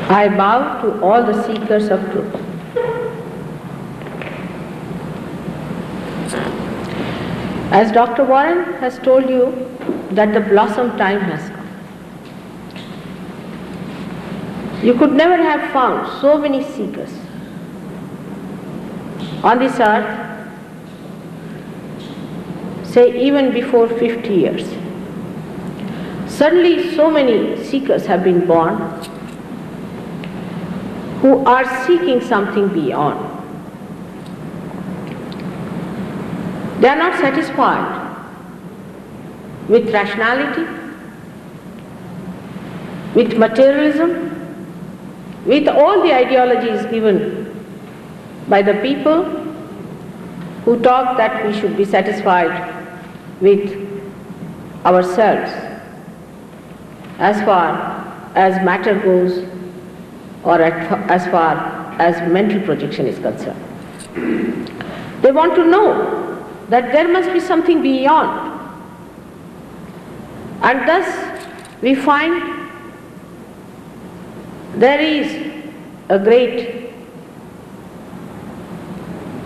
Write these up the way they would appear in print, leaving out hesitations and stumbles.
I bow to all the seekers of truth. As Dr. Warren has told you that the blossom time has come. You could never have found so many seekers on this earth, say even before 50 years. Suddenly so many seekers have been born who are seeking something beyond. They are not satisfied with rationality, with materialism, with all the ideologies given by the people who talk that we should be satisfied with ourselves as far as matter goes or as far as mental projection is concerned. They want to know that there must be something beyond. And thus we find there is a great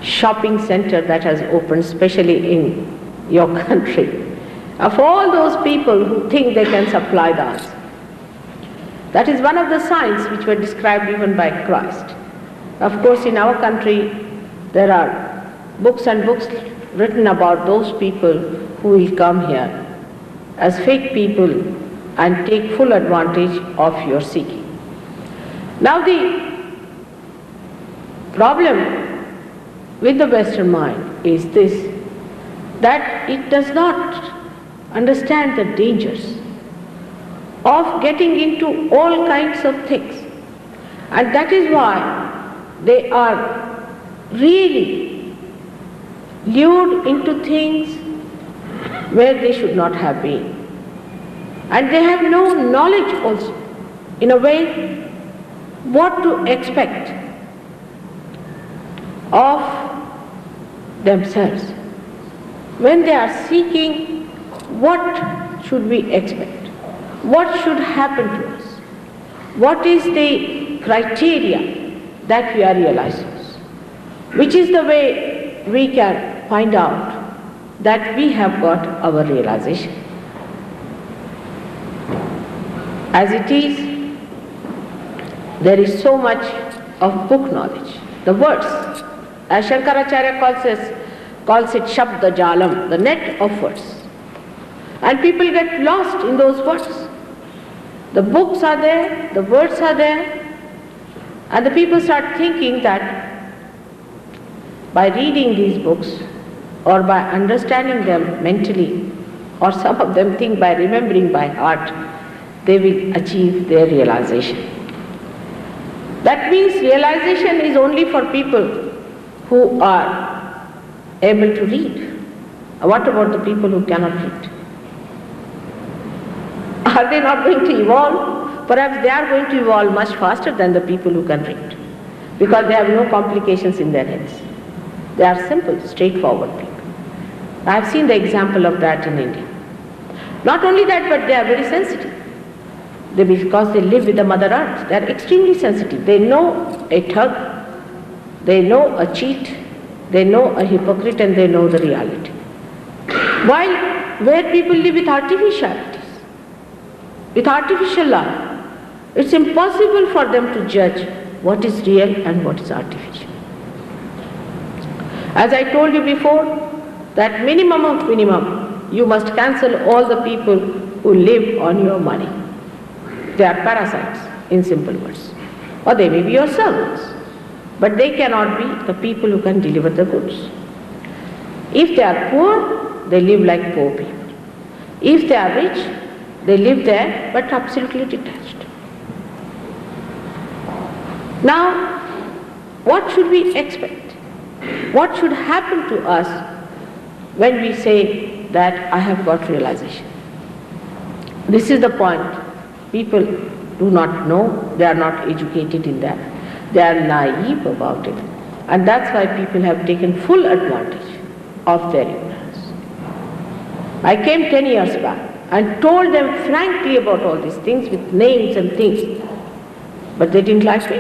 shopping center that has opened, especially in your country, of all those people who think they can supply the answer. That is one of the signs which were described even by Christ. Of course, in our country, there are books and books written about those people who will come here as fake people and take full advantage of your seeking. Now the problem with the Western mind is this, that it does not understand the dangers of getting into all kinds of things, and that is why they are really lured into things where they should not have been, and they have no knowledge also, in a way, what to expect of themselves. When they are seeking, what should we expect? What should happen to us? What is the criteria that we are realizing? Which is the way we can find out that we have got our realization. As it is, there is so much of book knowledge. The words, as Shankaracharya calls it Shabda Jalam, the net of words. And people get lost in those words. The books are there, the words are there, and the people start thinking that by reading these books or by understanding them mentally, or some of them think by remembering by heart, they will achieve their realization. That means realization is only for people who are able to read. What about the people who cannot read? Are they not going to evolve? Perhaps they are going to evolve much faster than the people who can read, because they have no complications in their heads. They are simple, straightforward people. I have seen the example of that in India. Not only that, but they are very sensitive. Because they live with the Mother Earth, they are extremely sensitive. They know a thug, they know a cheat, they know a hypocrite, and they know the reality. While where people live with artificialities, with artificial life, it's impossible for them to judge what is real and what is artificial. As I told you before, that minimum of minimum, you must cancel all the people who live on your money. They are parasites, in simple words. Or they may be your servants, but they cannot be the people who can deliver the goods. If they are poor, they live like poor people. If they are rich, they live there, but absolutely detached. Now, what should we expect? What should happen to us when we say that I have got realization? This is the point. People do not know, they are not educated in that. They are naive about it. And that's why people have taken full advantage of their ignorance. I came 10 years back and told them frankly about all these things with names and things. But they didn't like me.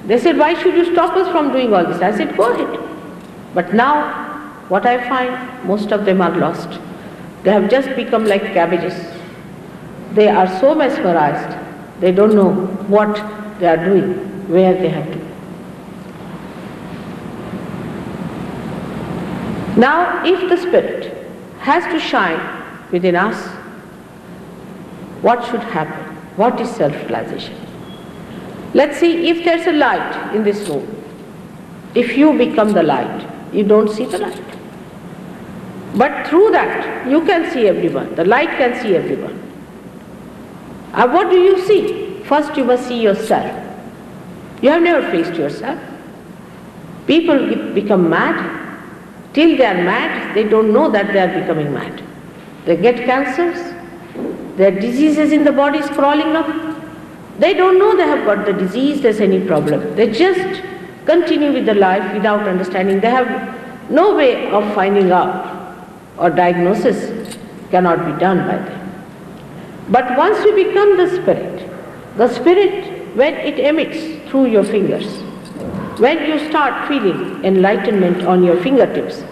They said, why should you stop us from doing all this? I said, go ahead. But now, what I find, most of them are lost. They have just become like cabbages. They are so mesmerized, they don't know what they are doing, where they have to be. Now, if the Spirit has to shine within us, what should happen? What is self-realization? Let's see, if there's a light in this room, if you become the light, you don't see the light. But through that, you can see everyone. The light can see everyone. And what do you see? First you must see yourself. You have never faced yourself. People become mad. Till they are mad, they don't know that they are becoming mad. They get cancers. Their diseases in the body is crawling up. They don't know they have got the disease, there's any problem. They just continue with the life without understanding. They have no way of finding out, or diagnosis cannot be done by them. But once you become the Spirit, when it emits through your fingers, when you start feeling enlightenment on your fingertips,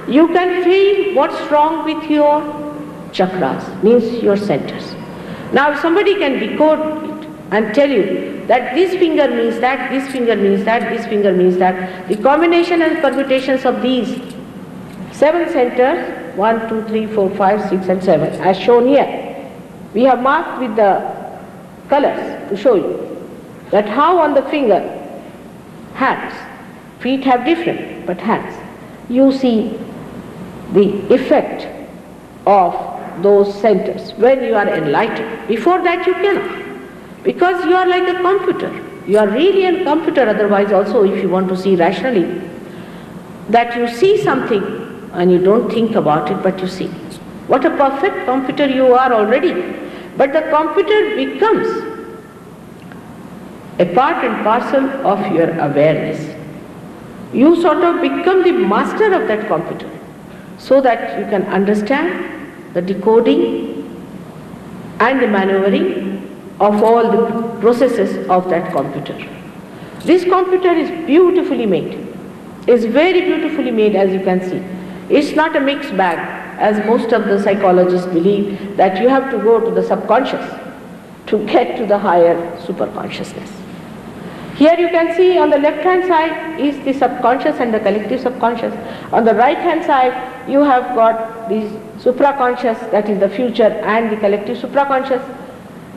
you can feel what's wrong with your chakras, means your centers. Now if somebody can decode it and tell you that this finger means that, this finger means that, this finger means that, the combination and permutations of these 7 centers, 1, 2, 3, 4, 5, 6 and 7, as shown here. We have marked with the colors to show you that how on the finger, hands, feet have different, but hands, you see the effect of those centers when you are enlightened. Before that you cannot, because you are like a computer. You are really a computer, otherwise also if you want to see rationally, that you see something and you don't think about it, but you see. What a perfect computer you are already. But the computer becomes a part and parcel of your awareness. You sort of become the master of that computer, so that you can understand the decoding and the maneuvering of all the processes of that computer. This computer is beautifully made. It's very beautifully made, as you can see. It's not a mixed bag, as most of the psychologists believe, that you have to go to the subconscious to get to the higher superconsciousness. Here you can see on the left hand side is the subconscious and the collective subconscious. On the right hand side you have got the supraconscious, that is the future, and the collective supraconscious.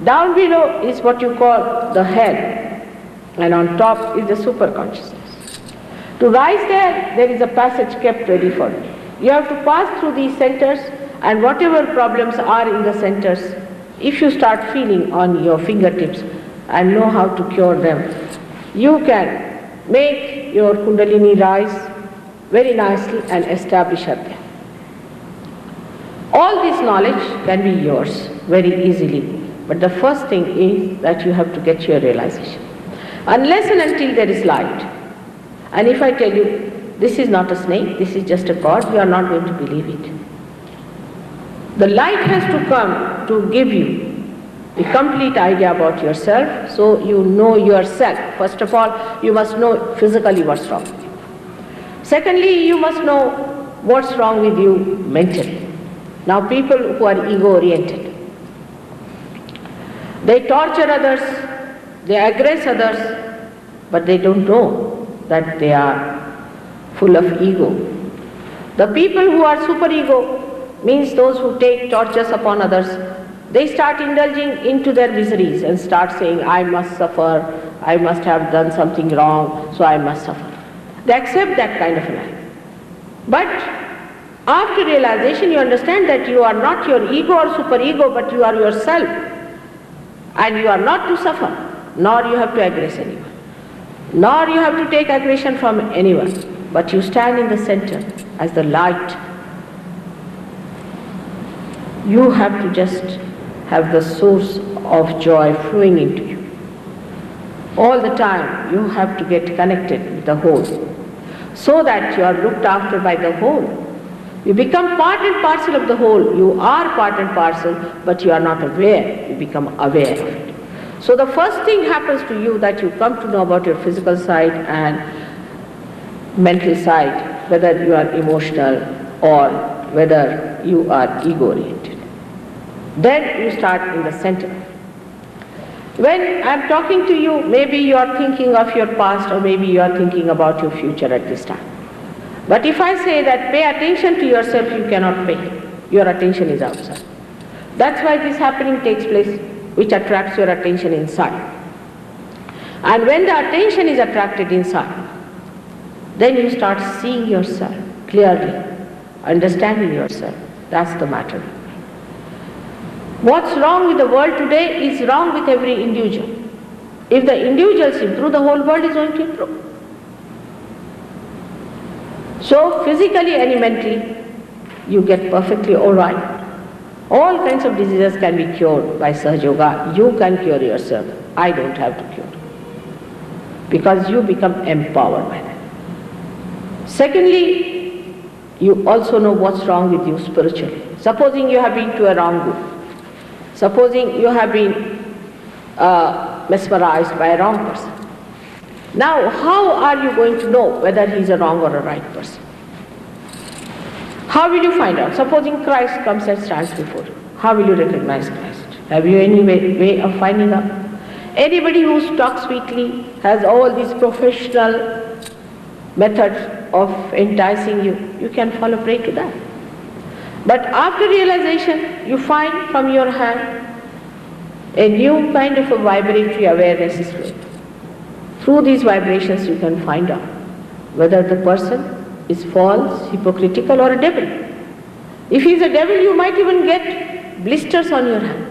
Down below is what you call the head, and on top is the superconsciousness. To rise there is a passage kept ready for you. You have to pass through these centers, and whatever problems are in the centers, if you start feeling on your fingertips and know how to cure them, you can make your Kundalini rise very nicely and establish her there. All this knowledge can be yours very easily, but the first thing is that you have to get your realization. Unless and until there is light, and if I tell you this is not a snake, this is just a cord, you are not going to believe it. The light has to come to give you the complete idea about yourself, so you know yourself. First of all, you must know physically what's wrong with you. Secondly, you must know what's wrong with you mentally. Now people who are ego-oriented, they torture others, they aggress others, but they don't know that they are full of ego. The people who are superego, means those who take tortures upon others, they start indulging into their miseries and start saying, I must suffer, I must have done something wrong, so I must suffer. They accept that kind of a life. But after realization, you understand that you are not your ego or superego, but you are yourself. And you are not to suffer, nor you have to aggress anyone, nor you have to take aggression from anyone, but you stand in the center as the light. You have to just have the source of joy flowing into you. All the time you have to get connected with the whole, so that you are looked after by the whole. You become part and parcel of the whole. You are part and parcel, but you are not aware. You become aware of it. So the first thing happens to you that you come to know about your physical side and mental side, whether you are emotional or whether you are ego-oriented. Then you start in the center. When I'm talking to you, maybe you are thinking of your past or maybe you are thinking about your future at this time. But if I say that pay attention to yourself, you cannot pay. Your attention is outside. That's why this happening takes place, which attracts your attention inside. And when the attention is attracted inside, then you start seeing yourself clearly, understanding yourself. That's the matter. What's wrong with the world today is wrong with every individual. If the individuals improve, the whole world is going to improve. So physically and mentally, you get perfectly all right. All kinds of diseases can be cured by Sahaja Yoga. You can cure yourself. I don't have to cure. Because you become empowered by that. Secondly, you also know what's wrong with you spiritually. Supposing you have been to a wrong group. Supposing you have been mesmerized by a wrong person. Now, how are you going to know whether he's a wrong or a right person? How will you find out? Supposing Christ comes and stands before you. How will you recognize Christ? Have you any way of finding out? Anybody who talks sweetly has all these professional methods of enticing you. You can fall prey to that. But after realization, you find from your hand a new kind of a vibratory awareness is flowing. Through these vibrations you can find out whether the person is false, hypocritical or a devil. If he is a devil, you might even get blisters on your hand.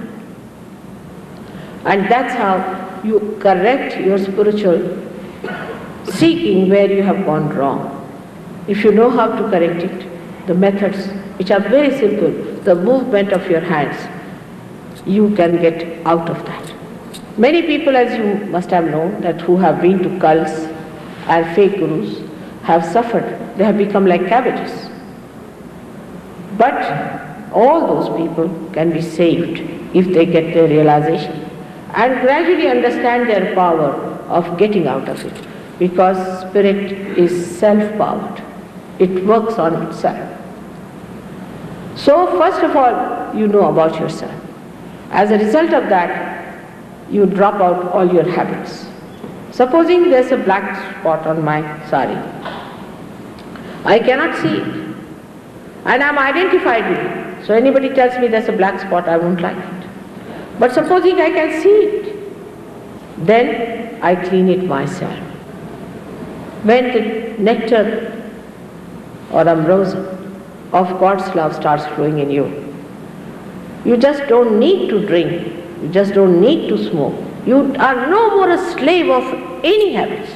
And that's how you correct your spiritual seeking where you have gone wrong. If you know how to correct it, the methods, which are very simple, the movement of your hands, you can get out of that. Many people, as you must have known, that who have been to cults and fake gurus have suffered. They have become like cabbages. But all those people can be saved if they get their realization and gradually understand their power of getting out of it, because spirit is self-powered. It works on itself. So first of all, you know about yourself. As a result of that, you drop out all your habits. Supposing there's a black spot on my sari. I cannot see it. And I'm identified with it. So anybody tells me there's a black spot, I won't like it. But supposing I can see it, then I clean it myself. When the nectar or ambrosia of God's love starts flowing in you, you just don't need to drink, you just don't need to smoke. You are no more a slave of any habits.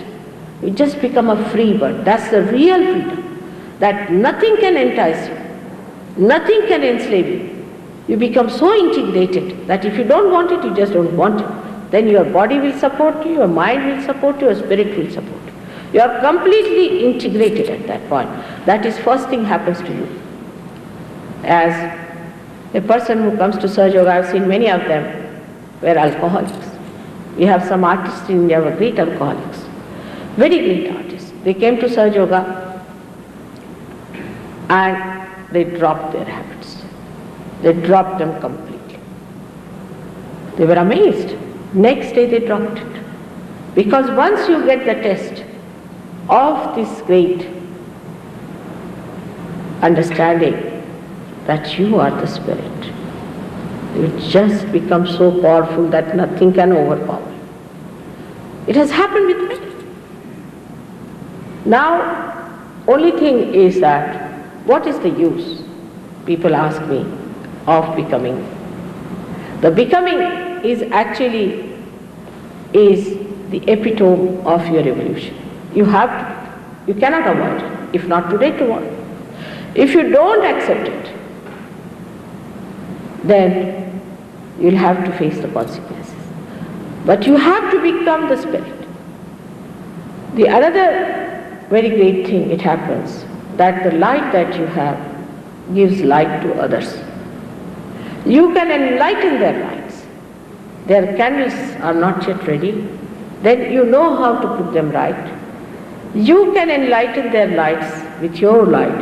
You just become a free bird. That's the real freedom. That nothing can entice you, nothing can enslave you. You become so integrated that if you don't want it, you just don't want it. Then your body will support you, your mind will support you, your spirit will support you. You are completely integrated at that point. That is first thing happens to you. As a person who comes to Sahaja Yoga, I have seen many of them were alcoholics. We have some artists in India who are great alcoholics, very great artists. They came to Sahaja Yoga and they dropped their habits. They dropped them completely. They were amazed. Next day they dropped it. Because once you get the test of this great understanding that you are the spirit, you just become so powerful that nothing can overpower you. It has happened with me. Now, only thing is that, what is the use, people ask me, of becoming? The becoming is actually the epitome of your evolution. You have to, you cannot avoid it. If not today, tomorrow. If you don't accept it, then you'll have to face the consequences. But you have to become the spirit. The another very great thing, it happens, that the light that you have gives light to others. You can enlighten their lives. their candles are not yet ready, then you know how to put them right. You can enlighten their lights with your light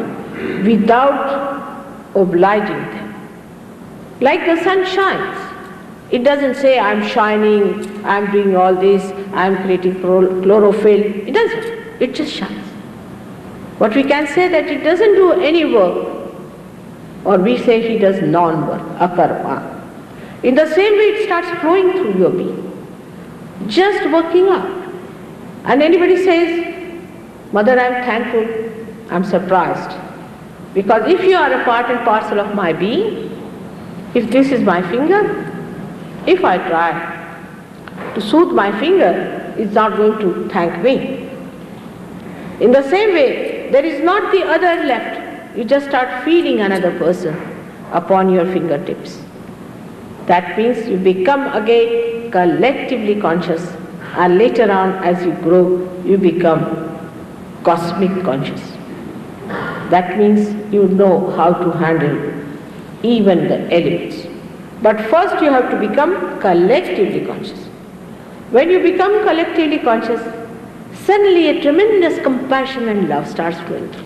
without obliging them. Like the sun shines. It doesn't say, I'm shining, I'm doing all this, I'm creating chlorophyll. It doesn't. It just shines. But we can say that it doesn't do any work, or we say he does non-work, akarma. In the same way it starts flowing through your being, just working out. And anybody says, Mother, I'm thankful, I'm surprised. Because if you are a part and parcel of my being, if this is my finger, if I try to soothe my finger, it's not going to thank me. In the same way, there is not the other left. You just start feeling another person upon your fingertips. That means you become again collectively conscious, and later on as you grow, you become cosmic conscious. That means you know how to handle even the elements. But first you have to become collectively conscious. When you become collectively conscious, suddenly a tremendous compassion and love starts flowing through.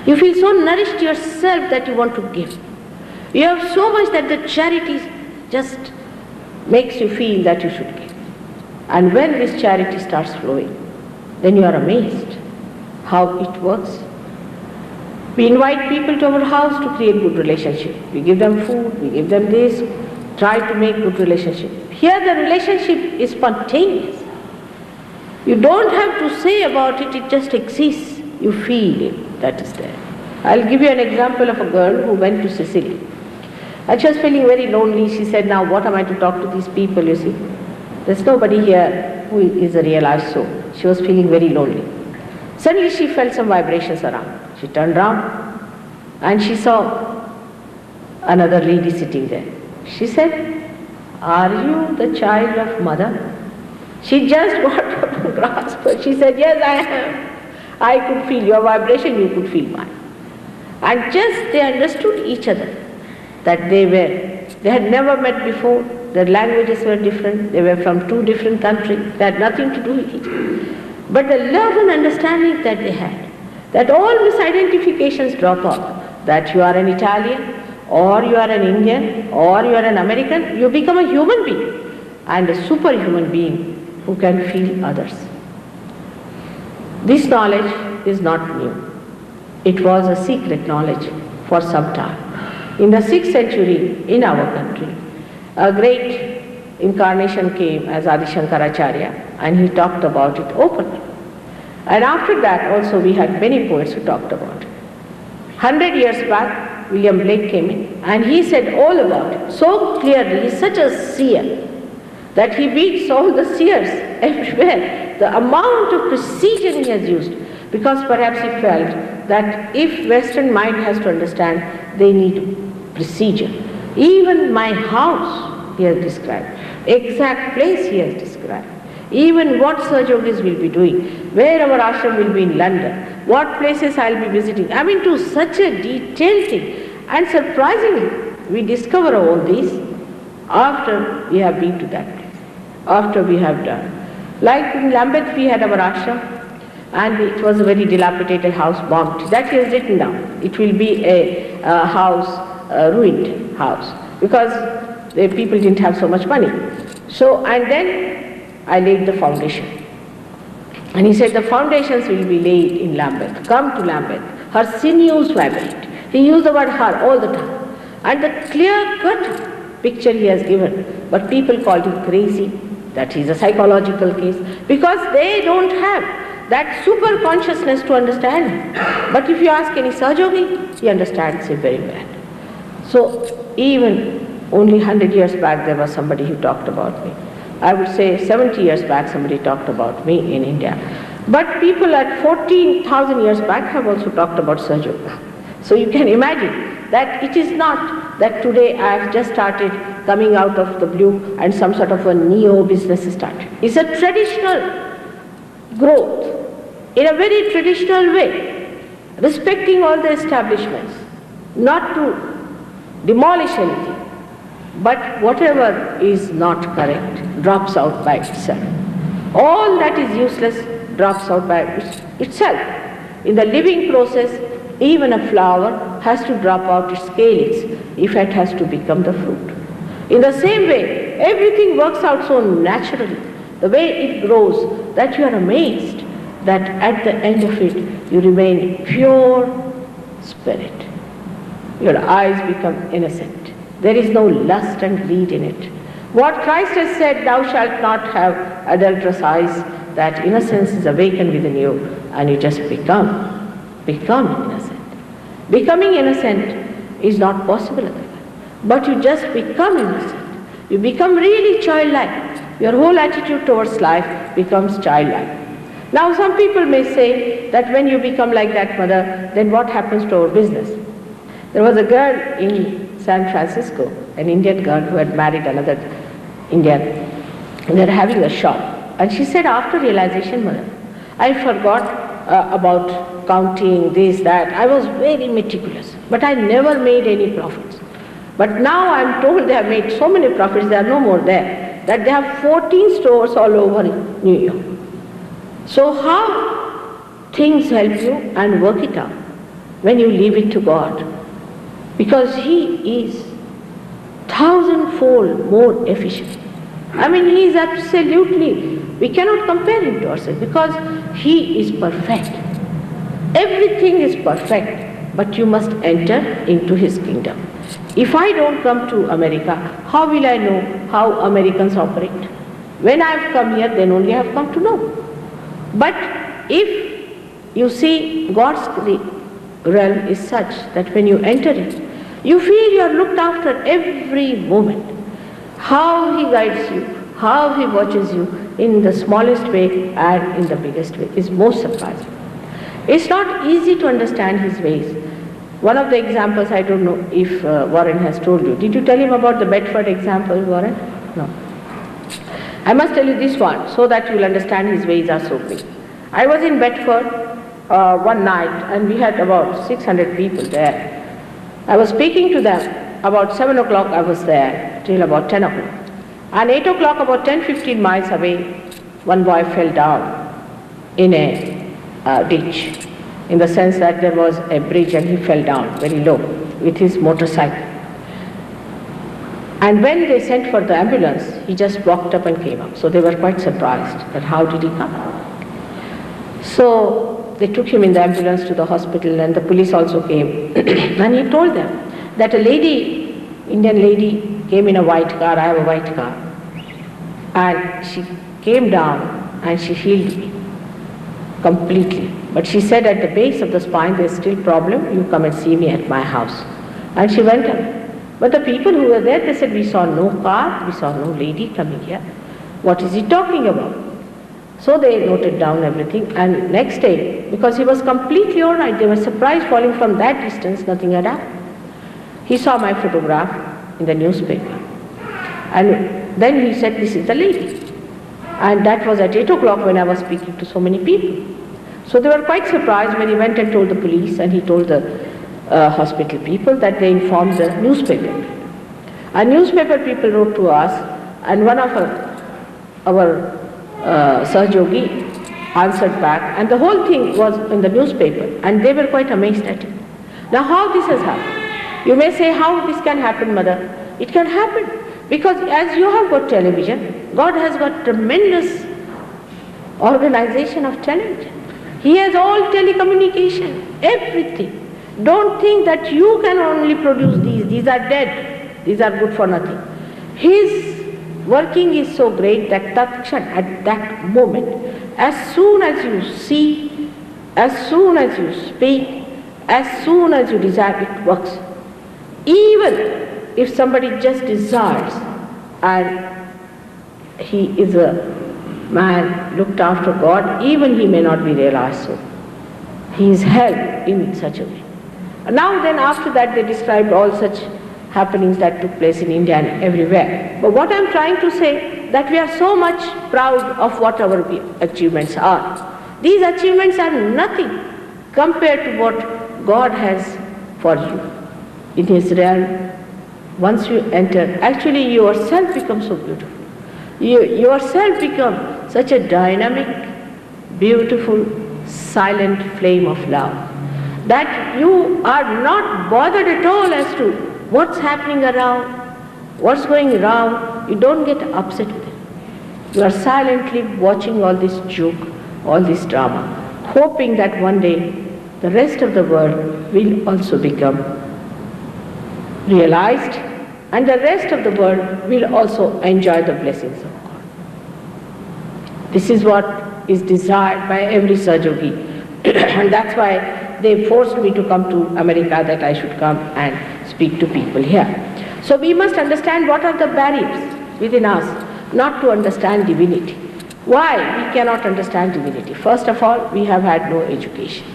You feel so nourished yourself that you want to give. You have so much that the charity just makes you feel that you should give. And when this charity starts flowing, then you are amazed how it works. We invite people to our house to create good relationship. We give them food, we give them this, try to make good relationship. Here the relationship is spontaneous. You don't have to say about it, it just exists. You feel it, that is there. I'll give you an example of a girl who went to Sicily. And she was feeling very lonely. She said, now what am I to talk to these people, you see? There's nobody here who is a realized soul. She was feeling very lonely. Suddenly she felt some vibrations around. She turned around and she saw another lady sitting there. She said, are you the child of Mother? She just got up to grasp her. She said, yes, I am. I could feel your vibration, you could feel mine. And just they understood each other, that they had never met before, their languages were different, they were from two different countries, they had nothing to do with each other. But the love and understanding that they had, that all misidentifications drop off, that you are an Italian, or you are an Indian, or you are an American, you become a human being, and a superhuman being who can feel others. This knowledge is not new. It was a secret knowledge for some time. In the 6th century, in our country, a great incarnation came as Adi Shankaracharya, and he talked about it openly. And after that also we had many poets who talked about it. 100 years back, William Blake came in and he said all about it so clearly. He's such a seer that he beats all the seers everywhere. The amount of precision he has used, because perhaps he felt that if Western mind has to understand, they need precision. Even my house he has described, exact place he has described, even what Sir Yogis will be doing, where our ashram will be in London, what places I'll be visiting. I mean, to such a detailed thing. And surprisingly, we discover all these after we have been to that place, after we have done. Like in Lambeth we had our ashram, and it was a very dilapidated house, bombed. That is written down. It will be a house, a ruined house, because the people didn't have so much money. So, and then I laid the foundation. And he said, the foundations will be laid in Lambeth. Come to Lambeth. Her sinews vibrate. He used the word her all the time. And the clear-cut picture he has given. But people called him crazy. That is a psychological case. Because they don't have that super consciousness to understand him. But if you ask any Sahajogi, he understands it very well. So even only 100 years back there was somebody who talked about me. I would say 70 years back somebody talked about me in India. But people at 14,000 years back have also talked about Sahajogi. So you can imagine that it is not that today I have just started coming out of the blue and some sort of a neo business started. It's a traditional growth in a very traditional way, respecting all the establishments, not to demolish anything, But whatever is not correct drops out by itself. All that is useless drops out by itself. In the living process, even a flower has to drop out its calyx if it has to become the fruit. In the same way, everything works out so naturally, the way it grows, that you are amazed that at the end of it you remain pure spirit. Your eyes become innocent. There is no lust and greed in it. What Christ has said, thou shalt not have adulterous eyes, that innocence is awakened within you and you just become innocent. Becoming innocent is not possible otherwise, but you just become innocent. You become really childlike. Your whole attitude towards life becomes childlike. Now some people may say that when you become like that, mother, then what happens to our business? There was a girl in San Francisco, an Indian girl who had married another Indian, and they were having a shop. And she said, after realization, mother, I forgot about counting this, that. I was very meticulous, but I never made any profits. But now I am told they have made so many profits, there are no more there, that they have 14 stores all over New York. So how things help you and work it out when you leave it to God? Because He is thousandfold more efficient. I mean, He is absolutely, we cannot compare Him to ourselves because He is perfect. Everything is perfect, but you must enter into His kingdom. If I don't come to America, how will I know how Americans operate? When I have come here, then only I have come to know. But if you see, God's realm is such that when you enter it, you feel you are looked after every moment. How He guides you, how He watches you in the smallest way and in the biggest way is most surprising. It's not easy to understand His ways. One of the examples, I don't know if Warren has told you. Did you tell him about the Bedford example, Warren? No. I must tell you this one so that you will understand His ways are so big. I was in Bedford one night and we had about 600 people there. I was speaking to them. About 7 o'clock I was there till about 10 o'clock. And 8 o'clock, about 10-15 miles away, one boy fell down in a ditch, in the sense that there was a bridge and he fell down very low with his motorcycle. And when they sent for the ambulance, he just walked up and came up. So they were quite surprised that how did he come up? So they took him in the ambulance to the hospital and the police also came. And he told them that a lady, Indian lady, came in a white car, I have a white car. And she came down and she healed me completely. But she said at the base of the spine there is still problem, you come and see me at my house. And she went away. But the people who were there, they said, we saw no car, we saw no lady coming here. What is he talking about? So they noted down everything, and next day, because he was completely all right, they were surprised falling from that distance, nothing had happened. He saw my photograph in the newspaper. And then he said, this is the lady. And that was at 8 o'clock when I was speaking to so many people. So they were quite surprised when he went and told the police, and he told the hospital people that they informed the newspaper. And newspaper people wrote to us, and one of our Sahajogi answered back, and the whole thing was in the newspaper, and they were quite amazed at it. Now how this has happened? You may say, how this can happen, mother? It can happen because as you have got television, God has got tremendous organization of television. He has all telecommunication, everything. Don't think that you can only produce these are dead, these are good for nothing. His working is so great that at that moment, as soon as you see, as soon as you speak, as soon as you desire, it works. Even if somebody just desires and he is a man looked after God, even he may not be realized so. He is held in such a way. Now then, after that they described all such happenings that took place in India and everywhere. But what I am trying to say, that we are so much proud of what our achievements are. These achievements are nothing compared to what God has for you in His realm once you enter, actually yourself becomes so beautiful. You yourself become such a dynamic, beautiful, silent flame of love that you are not bothered at all as to what's happening around, what's going around. You don't get upset with it. You are silently watching all this joke, all this drama, hoping that one day the rest of the world will also become realized and the rest of the world will also enjoy the blessings of God. This is what is desired by every Sahajogi and that's why they forced me to come to America, that I should come and speak to people here. So we must understand what are the barriers within us not to understand divinity. Why we cannot understand divinity? First of all, we have had no education.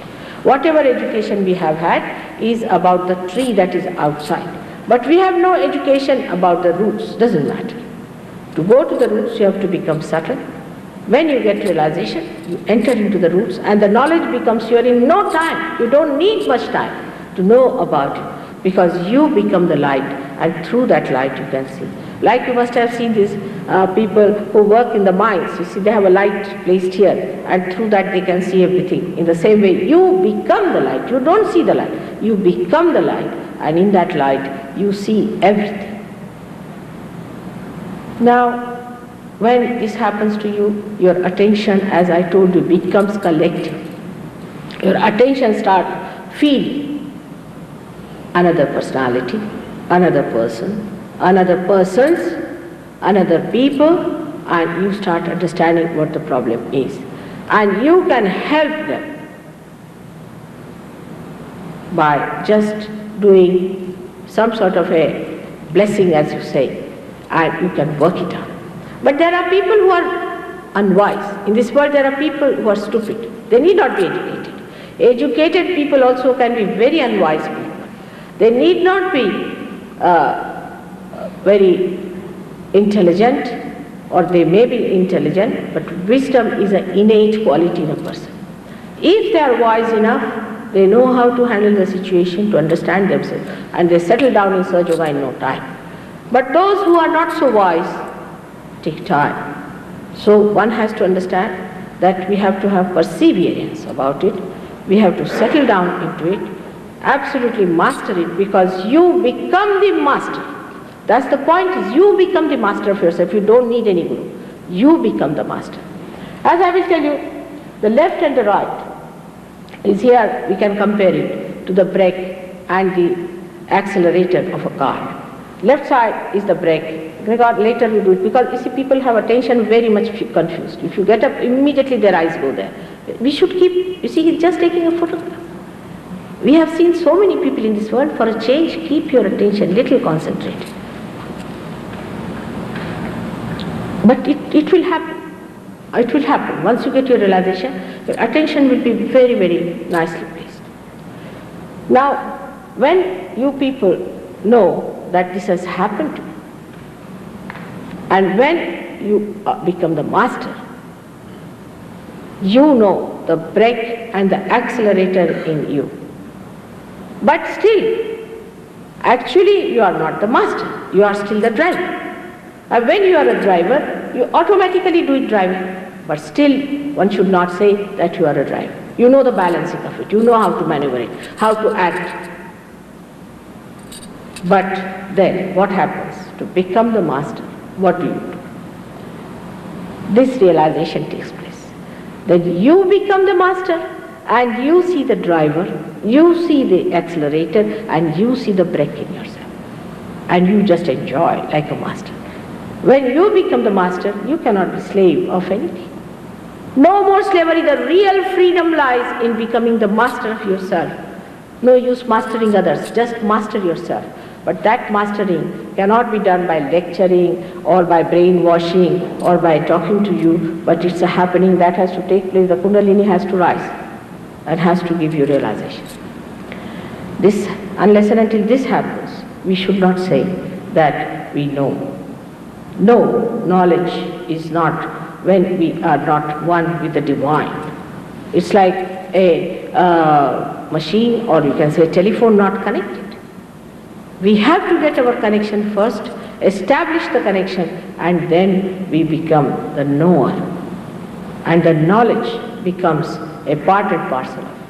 Whatever education we have had is about the tree that is outside. But we have no education about the roots. Doesn't matter. To go to the roots, you have to become subtle. When you get realization, you enter into the roots and the knowledge becomes here in no time. You don't need much time to know about it because you become the light and through that light you can see. Like you must have seen these people who work in the mines. You see they have a light placed here and through that they can see everything. In the same way, you become the light. You don't see the light. You become the light and in that light you see everything. Now, when this happens to you, your attention, as I told you, becomes collective. Your attention starts feeling another personality, another person, another persons, another people, and you start understanding what the problem is. And you can help them by just doing some sort of a blessing, as you say, and you can work it out. But there are people who are unwise. In this world there are people who are stupid. They need not be educated. Educated people also can be very unwise people. They need not be very intelligent, or they may be intelligent, but wisdom is an innate quality in a person. If they are wise enough, they know how to handle the situation, to understand themselves, and they settle down in Sahaja Yoga in no time. But those who are not so wise take time. So one has to understand that we have to have perseverance about it. We have to settle down into it, absolutely master it, because you become the master. That's the point, is you become the master of yourself. You don't need any guru. You become the master. As I will tell you, the left and the right is here, we can compare it to the brake and the accelerator of a car. Left side is the brake. Later we do it because you see people have attention very much confused. If you get up, immediately their eyes go there. We should keep, you see, he's just taking a photograph. We have seen so many people in this world. For a change, keep your attention little concentrated. But it will happen. It will happen. Once you get your realization, your attention will be very, very nicely placed. Now, when you people know that this has happened to you, and when you become the master, you know the brake and the accelerator in you. But still, actually you are not the master, you are still the driver. And when you are a driver, you automatically do it driving. But still, one should not say that you are a driver. You know the balancing of it, you know how to maneuver it, how to act. But then, what happens? To become the master, what do you do? This realization takes place. Then you become the master and you see the driver, you see the accelerator and you see the brake in yourself. And you just enjoy like a master. When you become the master, you cannot be slave of anything. No more slavery. The real freedom lies in becoming the master of yourself. No use mastering others, just master yourself. But that mastering cannot be done by lecturing or by brainwashing or by talking to you, but it's a happening that has to take place. The Kundalini has to rise and has to give you realization. This, unless and until this happens, we should not say that we know. No, knowledge is not when we are not one with the divine. It's like a machine, or you can say telephone not connected. We have to get our connection first, establish the connection, and then we become the knower. And the knowledge becomes a part and parcel of it.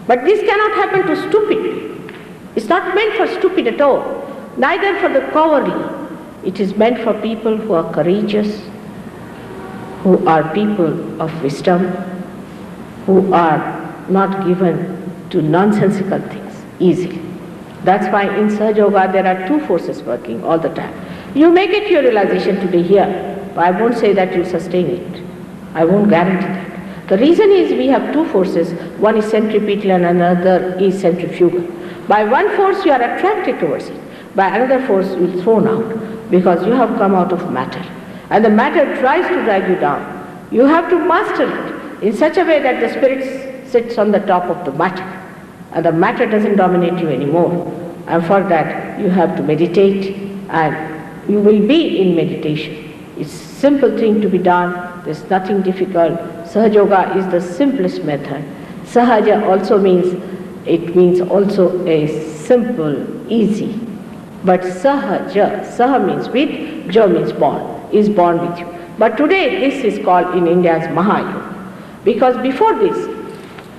But this cannot happen to stupid people. It's not meant for stupid at all, neither for the cowardly. It is meant for people who are courageous, who are people of wisdom, who are not given to nonsensical things easily. That's why in Sahaja Yoga there are two forces working all the time. You may get your realization today here, but I won't say that you sustain it. I won't guarantee that. The reason is we have two forces. One is centripetal and another is centrifugal. By one force you are attracted towards it. By another force you are thrown out because you have come out of matter. And the matter tries to drag you down. You have to master it in such a way that the spirit sits on the top of the matter. And the matter doesn't dominate you anymore. And for that you have to meditate, and you will be in meditation. It's a simple thing to be done. There's nothing difficult. Sahaja Yoga is the simplest method. Sahaja also means also a simple, easy. But Sahaja, Saha means with, Ja means born, is born with you. But today this is called in India as Mahayoga. Because before this,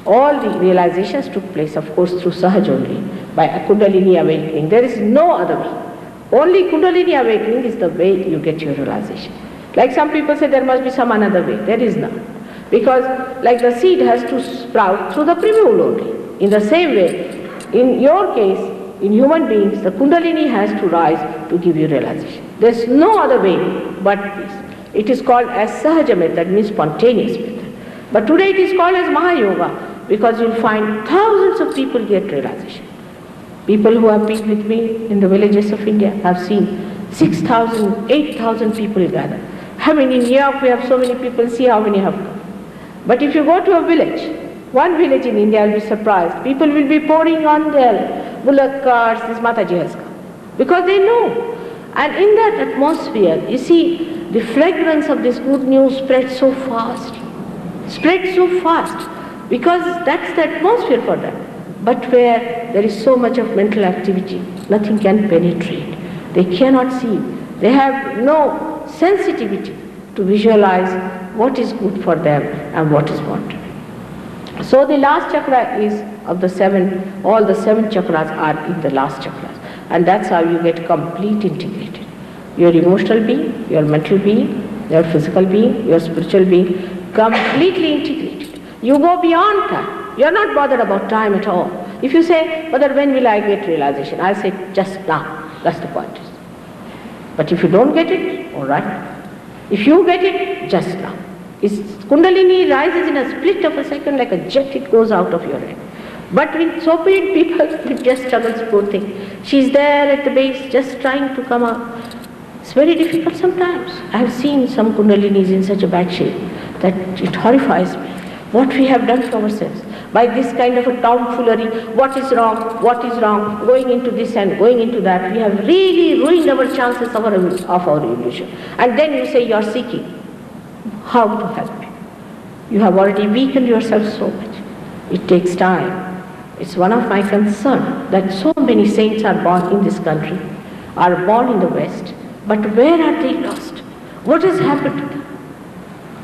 all the realizations took place, of course, through Sahaja only, by a Kundalini awakening. There is no other way. Only Kundalini awakening is the way you get your realization. Like some people say there must be some another way. There is none. Because like the seed has to sprout through the primule only. In the same way, in your case, in human beings, the Kundalini has to rise to give you realization. There is no other way but this. It is called as Sahaja method, means spontaneous method. But today it is called as Mahayoga, because you'll find thousands of people get realization. People who have been with me in the villages of India have seen 6,000, 8,000 people gather. I mean, in New York we have so many people, see how many have come. But if you go to a village, one village in India, you'll be surprised. People will be pouring on their bullock carts, this Mataji has come. Because they know. And in that atmosphere, you see, the fragrance of this good news spreads so fast. Because that's the atmosphere for them. But where there is so much of mental activity, nothing can penetrate. They cannot see. They have no sensitivity to visualize what is good for them and what is wanted. So the last chakra is of the seven, all the seven chakras are in the last chakras. And that's how you get complete integrated. Your emotional being, your mental being, your physical being, your spiritual being, completely integrated. You go beyond time. You are not bothered about time at all. If you say, Mother, when will I get realization? I say, just now. That's the point. But if you don't get it, all right. If you get it, just now. Kundalini rises in a split of a second like a jet, it goes out of your head. But with so many people, it just struggles, poor thing. She's there at the base, just trying to come out. It's very difficult sometimes. I have seen some Kundalinis in such a bad shape that it horrifies me. What we have done to ourselves. By this kind of a tomfoolery, what is wrong, going into this and going into that, we have really ruined our chances of our evolution. And then you say you are seeking how to help you. You have already weakened yourself so much. It takes time. It's one of my concerns that so many saints are born in this country, are born in the West, but where are they lost? What has happened to them?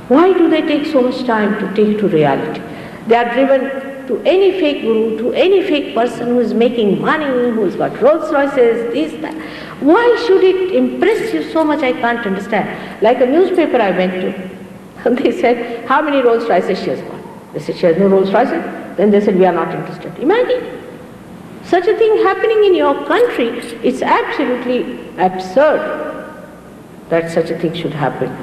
Why do they take so much time to take to reality? They are driven to any fake guru, to any fake person who is making money, who has got Rolls Royces, this, that. Why should it impress you so much? I can't understand. Like a newspaper I went to, they said, how many Rolls Royces she has got? They said, she has no Rolls Royces. Then they said, we are not interested. Imagine such a thing happening in your country. It's absolutely absurd that such a thing should happen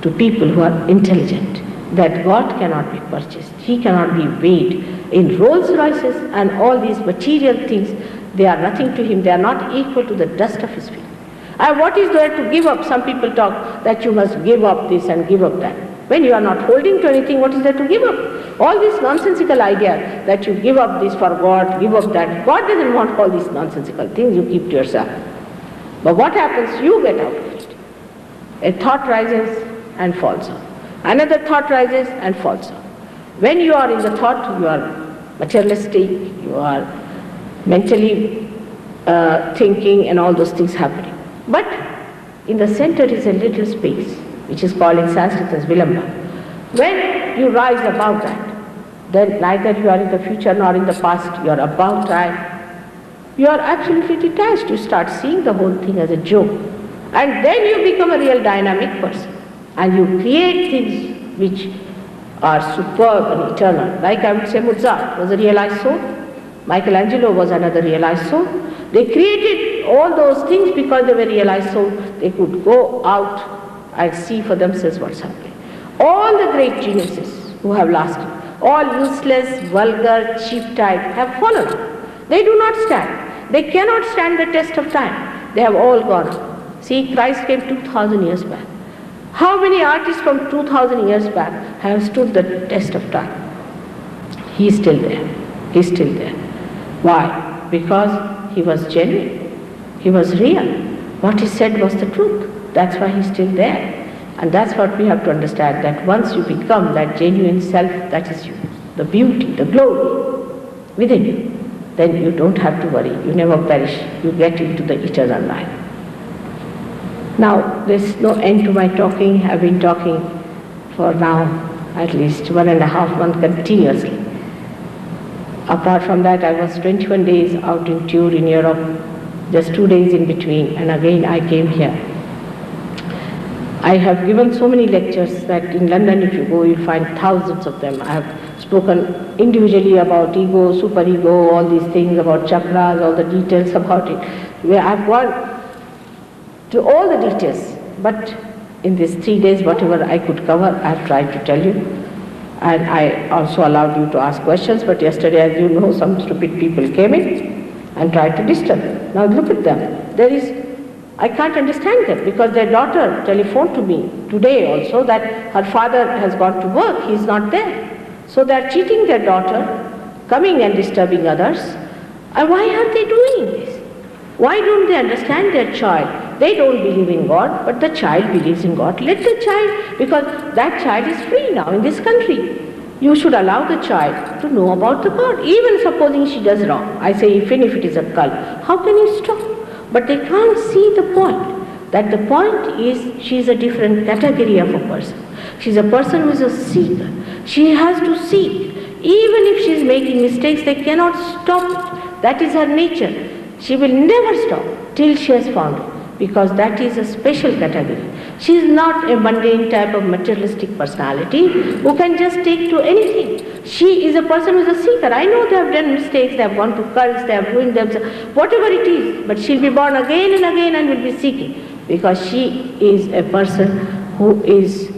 to people who are intelligent, that God cannot be purchased. He cannot be weighed in Rolls Royces and all these material things. They are nothing to him. They are not equal to the dust of his feet. And what is there to give up? Some people talk that you must give up this and give up that. When you are not holding to anything, what is there to give up? All this nonsensical idea that you give up this for God, give up that. God doesn't want all these nonsensical things, you keep to yourself. But what happens? You get out of it. A thought rises and falls off. Another thought rises and falls off. When you are in the thought, you are materialistic, you are mentally thinking and all those things happening. But in the center is a little space, which is called in Sanskrit as Vilamba. When you rise above that, then neither you are in the future nor in the past, you are above time. You are absolutely detached. You start seeing the whole thing as a joke. And then you become a real dynamic person. And you create things which are superb and eternal. Like I would say Mozart was a realized soul. Michelangelo was another realized soul. They created all those things because they were realized soul. They could go out and see for themselves what's happening. All the great geniuses who have lasted, all useless, vulgar, cheap type have fallen off. They do not stand. They cannot stand the test of time. They have all gone up. See, Christ came 2000 years back. How many artists from 2000 years back have stood the test of time? He is still there. He is still there. Why? Because he was genuine. He was real. What he said was the truth. That's why he's still there. And that's what we have to understand, that once you become that genuine self, that is you, the beauty, the glory within you, then you don't have to worry. You never perish. You get into the eternal life. Now, there's no end to my talking. I've been talking for now at least 1.5 months continuously. Apart from that, I was 21 days out in tour in Europe, just 2 days in between, and again I came here. I have given so many lectures that in London, if you go, you'll find thousands of them. I have spoken individually about ego, superego, all these things, about chakras, all the details about it. Where I've gone to all the details, but in these 3 days, whatever I could cover, I've tried to tell you. And I also allowed you to ask questions, but yesterday, as you know, some stupid people came in and tried to disturb. Now look at them. I can't understand them because their daughter telephoned to me today also that her father has gone to work, he's not there. So they're cheating their daughter, coming and disturbing others. And why are they doing this? Why don't they understand their child? They don't believe in God, but the child believes in God. Let the child, because that child is free now in this country. You should allow the child to know about the God, even supposing she does wrong. I say, even if it is a cult, how can you stop? But they can't see the point, that the point is she is a different category of a person. She is a person who is a seeker. She has to seek. Even if she is making mistakes, they cannot stop it. That is her nature. She will never stop till she has found it, because that is a special category. She is not a mundane type of materialistic personality who can just take to anything. She is a person who is a seeker. I know they have done mistakes, they have gone to cults, they have ruined themselves, whatever it is, but she'll be born again and again and will be seeking, because she is a person who is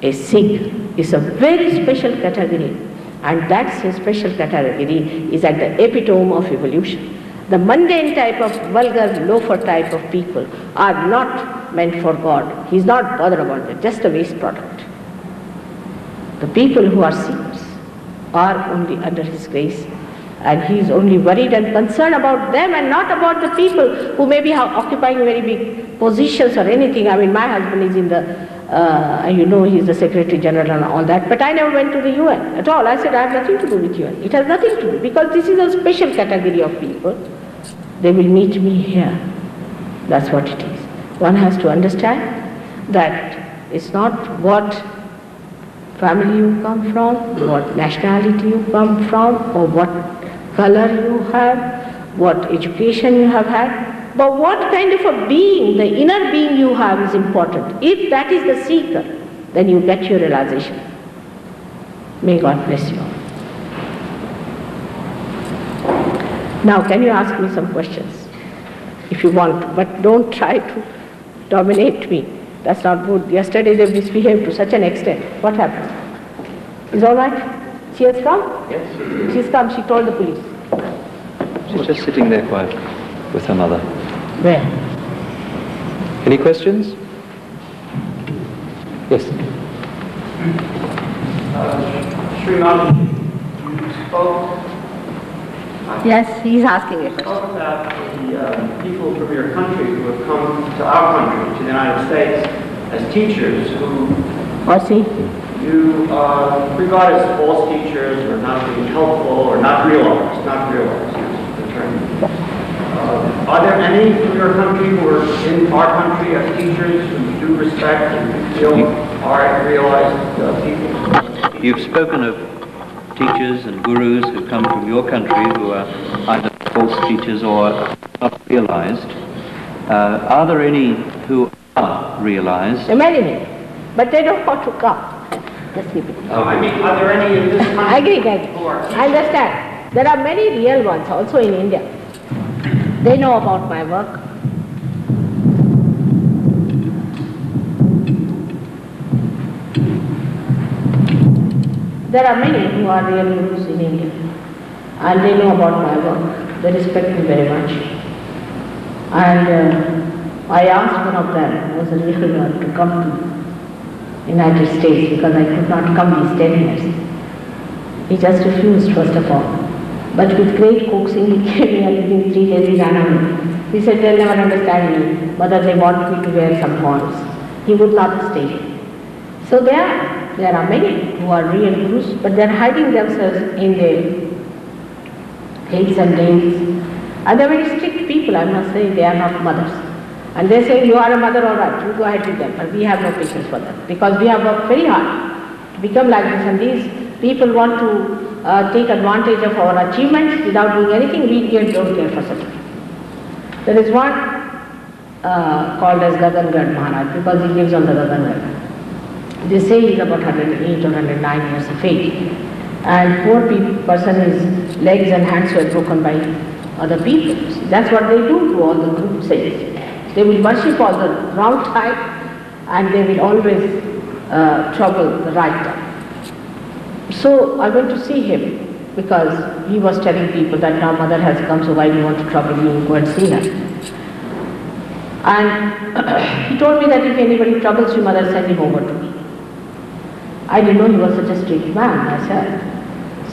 a seeker. It's a very special category, and that's a special category is at the epitome of evolution. The mundane type of vulgar, loafer type of people are not meant for God. He's not bothered about it, just a waste product. The people who are seekers are only under His grace, and He is only worried and concerned about them and not about the people who may be occupying very big positions or anything. I mean, my husband is in the, he's the Secretary General and all that, but I never went to the UN at all. I said, I have nothing to do with UN. It has nothing to do, because this is a special category of people. They will meet me here. That's what it is. One has to understand that it's not what family you come from, what nationality you come from, or what color you have, what education you have had, but what kind of a being, the inner being you have is important. If that is the seeker, then you get your realization. May God bless you all. Now, can you ask me some questions, if you want, but don't try to dominate me. That's not good. Yesterday they misbehaved to such an extent. What happened? Is all right? She has come? Yes. She's come. She told the police. She's just sitting there quiet with her mother. Where? Any questions? Yes. Shri, you spoke. Yes, he's asking it. Talk about the people from your country who have come to our country, to the United States, as teachers who you regard as false teachers or not being helpful or not realized is the term. Are there any from your country who are in our country as teachers who you do respect and feel are realized people? You've spoken of teachers and gurus who come from your country who are either false teachers or not realized. Are there any who are realized? Many, but they don't want to come. Let's keep it. I mean, are there any in this country? I agree. who are I understand. There are many real ones also in India. They know about my work. There are many who are real gurus in India, and they know about my work. They respect me very much. And I asked one of them, who was a real one, to come to United States because I could not come these 10 years. He just refused, first of all. But with great coaxing, he came here within 3 days. He ran away. He said, they'll never understand me, whether they want me to wear some horns. He would not stay. So there are many who are real gurus, but they are hiding themselves in the hills and dales. And they are very strict people, I must say. They are not mothers. And they say, you are a mother, all right, you go ahead with them. But we have no patience for them, because we have worked very hard to become like this. And these people want to take advantage of our achievements without doing anything. We don't care for such. There is one called as Gagangad Maharaj, because he lives on the Gagangad. They say he is about 108 or 109 years of age. And poor person, his legs and hands were broken by other people. See, that's what they do to all the group saints. They will worship all the wrong time, and they will always trouble the right time. So I went to see him because he was telling people that now mother has come, so why do you want to trouble me? Go and see her. And he told me that if anybody troubles you, mother, send him over to me. I didn't know he was such a strict man myself.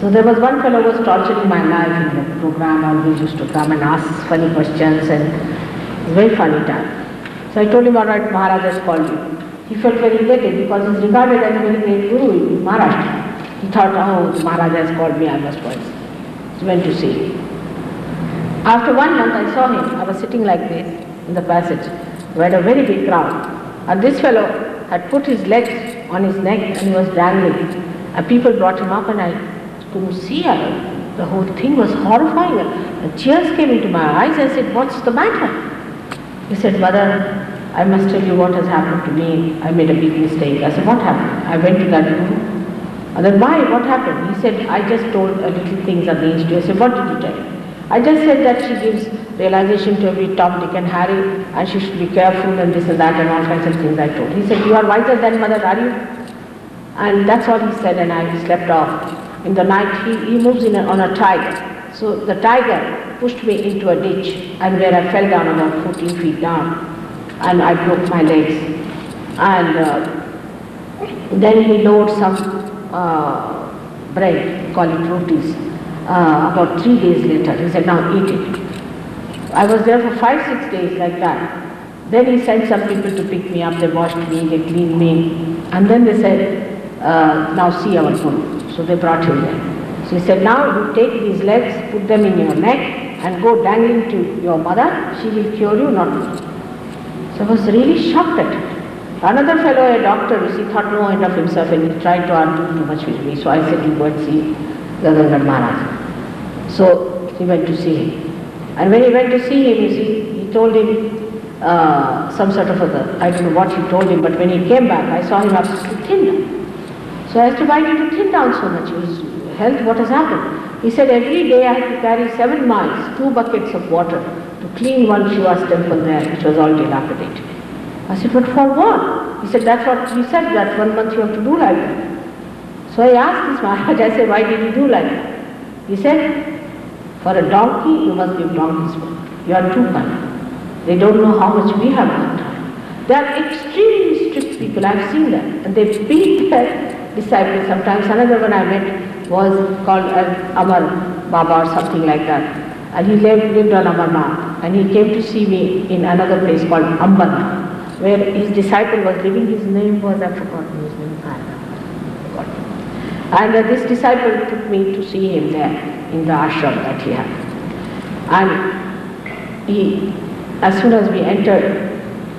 So there was one fellow who was torturing my life in the program, always used to come and ask funny questions, and it was a very funny time. So I told him, all right, Maharaj has called you. He felt very elated because he is regarded as a very great guru in Maharashtra. He thought, oh, the Maharaj has called me, I must go. So went to see him. After 1 month I saw him. I was sitting like this in the passage. We had a very big crowd. And this fellow had put his legs on his neck and he was dangling. And people brought him up and I couldn't see her. The whole thing was horrifying. And tears came into my eyes. I said, what's the matter? He said, mother, I must tell you what has happened to me. I made a big mistake. I said, what happened? I went to that guru. And then, why? What happened? He said, I just told little things against you. I said, what did you tell? I just said that she gives realization to every Tom, Dick and Harry, and she should be careful and this and that and all kinds of things I told. He said, you are wiser than mother, are you? And that's all he said, and I slept off. In the night, he moves on a tiger. So the tiger pushed me into a ditch, and where I fell down about 14 feet down, and I broke my legs. And then he lowered some bread, call it rotis, about 3 days later. He said, now eat it. I was there for 5-6 days like that. Then he sent some people to pick me up. They washed me, they cleaned me. And then they said, now see our guru. So they brought him there. So he said, now you take these legs, put them in your neck and go dangling to your mother. She will cure you, not me. So I was really shocked at it. Another fellow, a doctor, he thought no end of himself and he tried to argue too much with me. So I said, you go and see Gagangad Maharaj. So he went to see him. And when he went to see him, you see, he told him some sort of I don't know what he told him, but when he came back, I saw him absolutely thin. So I asked him, why did you thin down so much? His health, what has happened? He said, every day I had to carry 7 miles, 2 buckets of water to clean one Shiva's temple there, which was all dilapidated. I said, but for what? He said, that's what he said, that 1 month you have to do like that. So I asked this Maharaj, I said, why did you do like that? He said, for a donkey, you must give donkey's milk. You are too kind. They don't know how much we have gone through. They are extremely strict people, I have seen them. And they beat their disciples sometimes. Another one I met was called Amar Baba or something like that. And he lived on Amarnath. And he came to see me in another place called Ambarnath, where his disciple was living. His name was, I've forgotten his name. And this disciple took me to see him there in the ashram that he had. And as soon as we entered,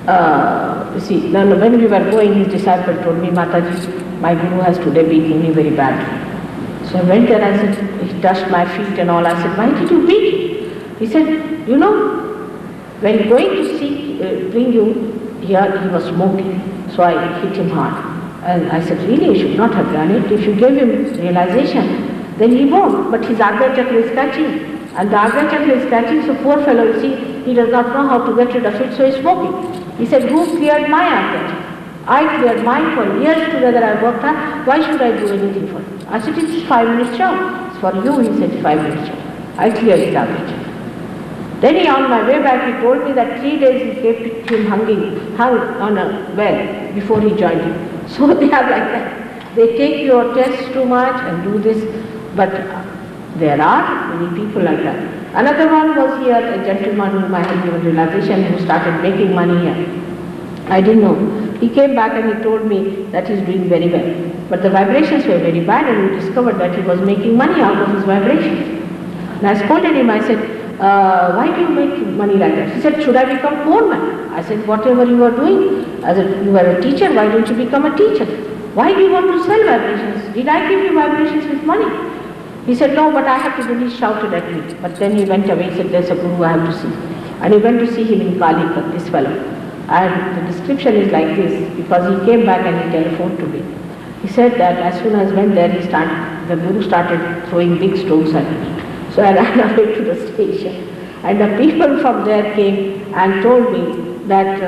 when we were going, his disciple told me, Mataji, my Guru has today beaten me very badly. So I went there, I said, he touched my feet and all. I said, why did you beat him? He said, when going to bring you here, he was smoking. So I hit him hard. And I said, really, you should not have done it. If you gave him realization, then he won't. But his Agya Chakra is catching. And the Agya Chakra is catching, so poor fellow, you see, he does not know how to get rid of it, so he's smoking. He said, who cleared my Agya Chakra? I cleared mine for years together, I worked hard. Why should I do anything for you? I said, it's 5 minutes job. It's for you, he said, 5 minutes job. I cleared his Agya Chakra. Then on my way back, he told me that 3 days he kept him hung on a well before he joined him. So they are like that. They take your tests too much and do this, but there are many people like that. Another one was here, a gentleman whom I had given realization, who started making money here. I didn't know. He came back and he told me that he's doing very well. But the vibrations were very bad, and we discovered that he was making money out of his vibrations. And I scolded him, I said, why do you make money like that? He said, should I become poor man? I said, whatever you are doing, as you are a teacher, why don't you become a teacher? Why do you want to sell vibrations? Did I give you vibrations with money? He said, no, but I have to do. He shouted at me. But then he went away, he said, there's a Guru I have to see. And he went to see him in Kalikot, this fellow. And the description is like this, because he came back and he telephoned to me. He said that as soon as I went there, the Guru started throwing big stones at me. So I ran away to the station. And the people from there came and told me that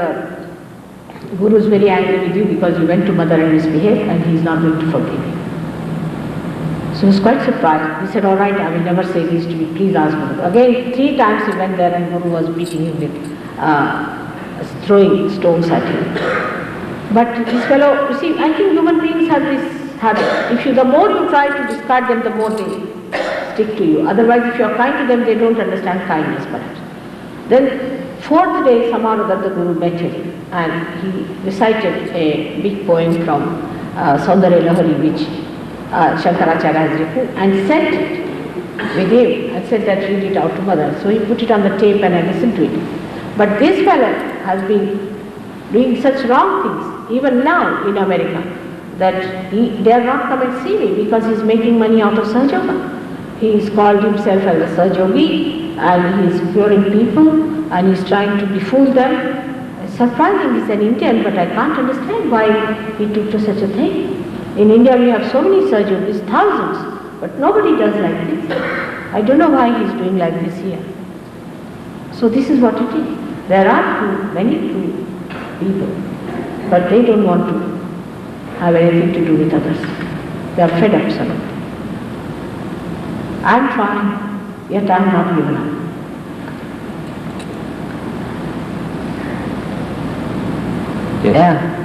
Guru is very angry with you because you went to Mother and misbehaved, and he is not going to forgive you. So he was quite surprised. He said, all right, I will never say this to you, please ask Guru. Again, 3 times he went there and Guru was beating him with throwing stones at him. But this fellow, you see, I think human beings have this habit. The more you try to discard them, the more they stick to you. Otherwise, if you are kind to them, they don't understand kindness perhaps. Then, 4th day, somehow or other, the Guru met him and he recited a big poem from Saundarya Lahari, which Shankaracharya has written, and sent it with him and said that read it out to Mother. So he put it on the tape and I listened to it. But this fellow has been doing such wrong things, even now in America, that he dare not come and see me because he is making money out of Sahaja Yoga. He has called himself as a Sahaja Yogi and he is curing people and he is trying to befool them. It's surprising, he's an Indian, but I can't understand why he took to such a thing. In India we have so many Sahaja Yogis, thousands, but nobody does like this. I don't know why he is doing like this here. So this is what it is. There are many true people, but they don't want to have anything to do with others. They are fed up somehow. I am trying, yet I am not given up. Yes. Yeah.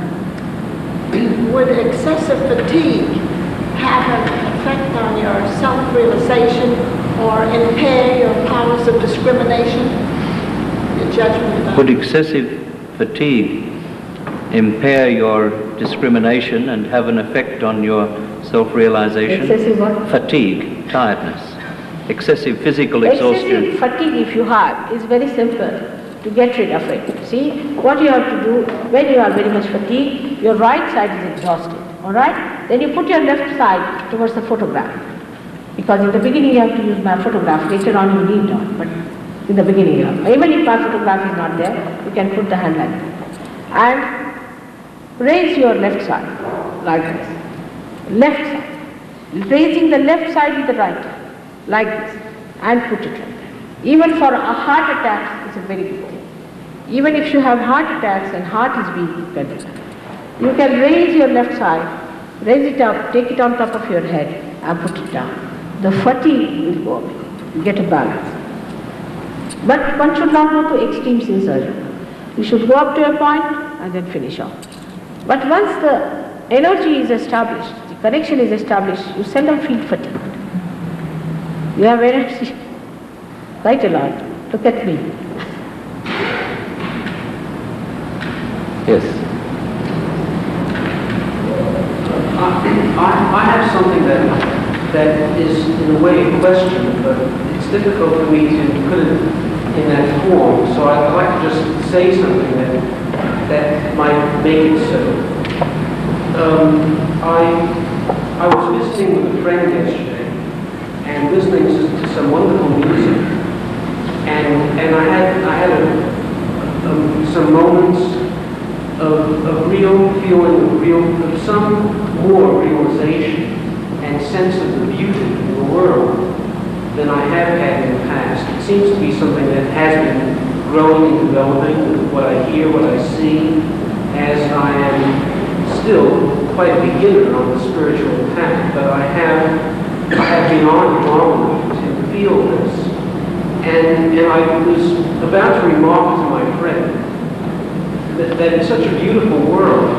Would excessive fatigue have an effect on your self-realization or impair your powers of discrimination, your judgment about Would excessive fatigue impair your discrimination and have an effect on your self-realization? Excessive what? Fatigue, tiredness, excessive physical exhaustion. Excessive fatigue, if you have, is very simple to get rid of it. See, what you have to do, when you are very much fatigued, your right side is exhausted, alright? Then you put your left side towards the photograph. Because in the beginning you have to use my photograph, later on you need not, but in the beginning you have. Even if my photograph is not there, you can put the hand like that. And raise your left side, like this. Left side. Raising the left side with the right hand, like this, and put it like that. Even for a heart attack, it's a very good thing. Even if you have heart attacks and heart is weak, better. You can raise your left side, raise it up, take it on top of your head, and put it down. The fatigue will go away. You get a balance. But one should not go to extremes in surgery. You should go up to a point and then finish off. But once the energy is established, the connection is established, you seldom feel fatigued. You have energy quite a lot. Look at me. Yes. I have something that is in a way a question, but it's difficult for me to put it in that form. So I'd like to just say something that might make it so. I was visiting with a friend yesterday and listening to some wonderful music, and I had some moments of real feeling, of some more realization and sense of the beauty in the world than I have had in the past. It seems to be something that has been growing and developing, what I hear, what I see, as I am still quite a beginner on the spiritual path, but I have been on long enough to feel this. And I was about to remark to my friend that it's such a beautiful world,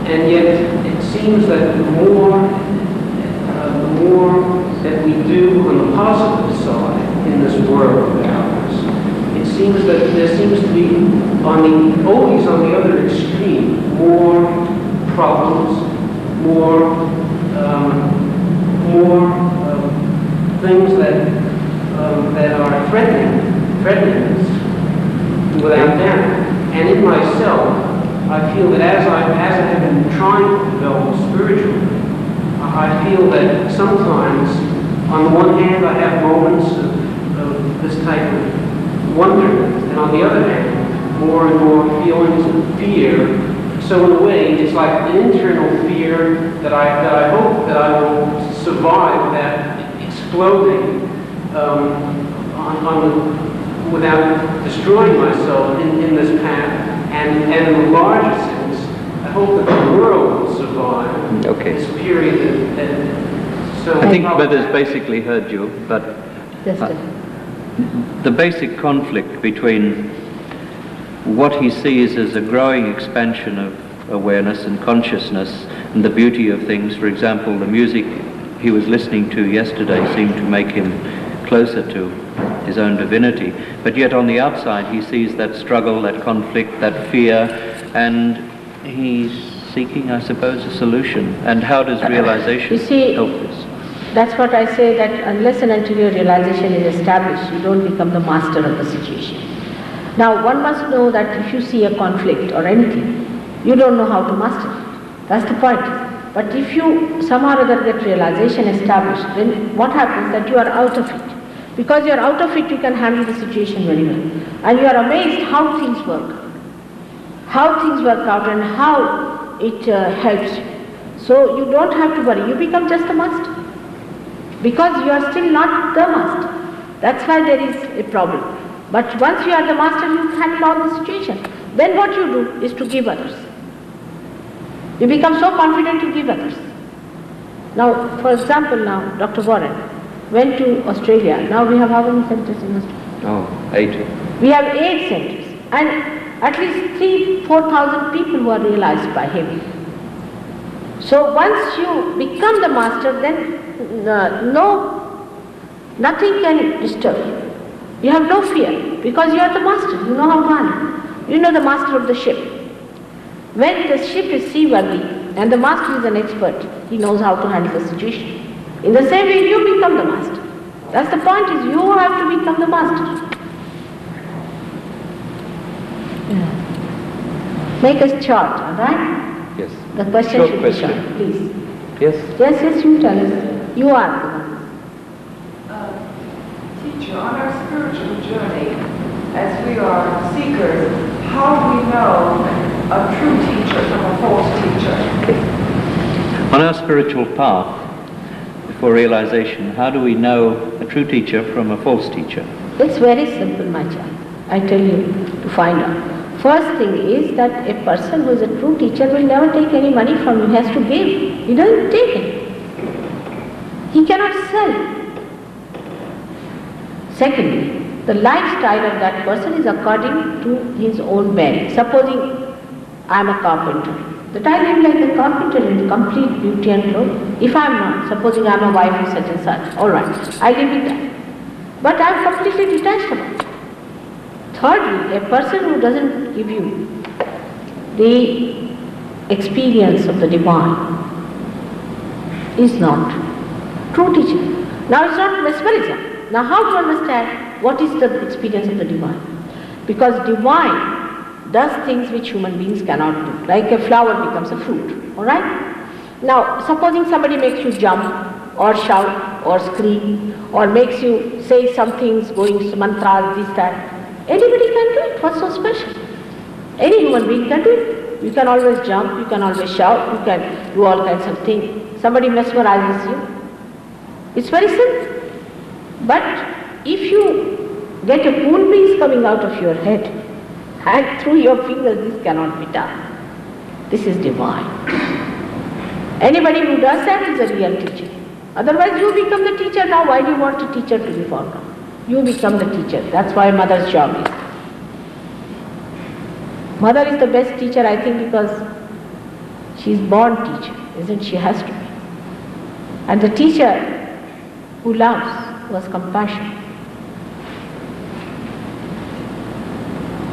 and yet it seems that the more that we do on the positive side in this world of ours, it seems that there seems to be always on the other extreme more problems, more things that are threatening us without doubt. And in myself, I feel that as I have been trying to develop spiritually, I feel that sometimes, on the one hand, I have moments of this type of wonderment, and on the other hand, more and more feelings of fear. So in a way, it's like an internal fear that I hope that I will survive without exploding without destroying myself in this path. And in a larger sense, I hope that the world will survive this period. So I think Mother's basically heard you, but the basic conflict between what he sees as a growing expansion of awareness and consciousness and the beauty of things. For example, the music he was listening to yesterday seemed to make him closer to his own divinity, but yet on the outside he sees that struggle, that conflict, that fear, and he's seeking, I suppose, a solution. And how does realization help this? That's what I say, that unless and until your realization is established, you don't become the master of the situation. Now, one must know that if you see a conflict or anything, you don't know how to master it. That's the point. But if you somehow or other get realization established, then what happens that you are out of it. Because you are out of it, you can handle the situation very well. And you are amazed how things work out and how it helps you. So you don't have to worry, you become just a master. Because you are still not the master. That's why there is a problem. But once you are the master, you handle all the situation. Then what you do is to give others. You become so confident to give others. Now, for example, now, Dr. Warren went to Australia. Now we have how many centers in Australia? 8. We have 8 centers. And at least 3,000-4,000 people who are realized by him. So once you become the master, then nothing can disturb you. You have no fear, because you are the master, you know how to handle. You know the master of the ship. When the ship is seaworthy and the master is an expert, he knows how to handle the situation. In the same way, you become the master. That's the point, is you have to become the master. Yeah. Make us short, all right? Yes. The question Short should question. be short, please. Yes? Yes, you tell us. You are the one. Teacher, on our spiritual journey, as we are seekers, how do we know a true teacher from a false teacher? On our spiritual path, for realization, how do we know a true teacher from a false teacher? It's very simple, my child. I tell you to find out. First thing is that a person who is a true teacher will never take any money from you. He has to give. He doesn't take it. He cannot sell. Secondly, the lifestyle of that person is according to his own merit. Supposing I am a carpenter, that I live like a carpenter in complete beauty and clothes. If I am not, supposing I am a wife of such and such, all right, I live with that. But I am completely detached about it. Thirdly, a person who doesn't give you the experience of the divine is not true teacher. Now it's not mesmerism. Now how to understand? what is the experience of the divine. Because divine does things which human beings cannot do. Like a flower becomes a fruit, alright? Now, supposing somebody makes you jump or shout or scream or makes you say some things, going mantras, this, that. Anybody can do it. What's so special? Any human being can do it. You can always jump, you can always shout, you can do all kinds of things. Somebody mesmerizes you. It's very simple. But if you get a cool breeze coming out of your head and through your fingers, this cannot be done. This is divine. Anybody who does that is a real teacher. Otherwise you become the teacher now. Why do you want a teacher to be found out? You become the teacher. That's why mother's job is. Mother is the best teacher, I think, because she's born teacher, isn't she? Has to be. And the teacher who loves, who has compassion.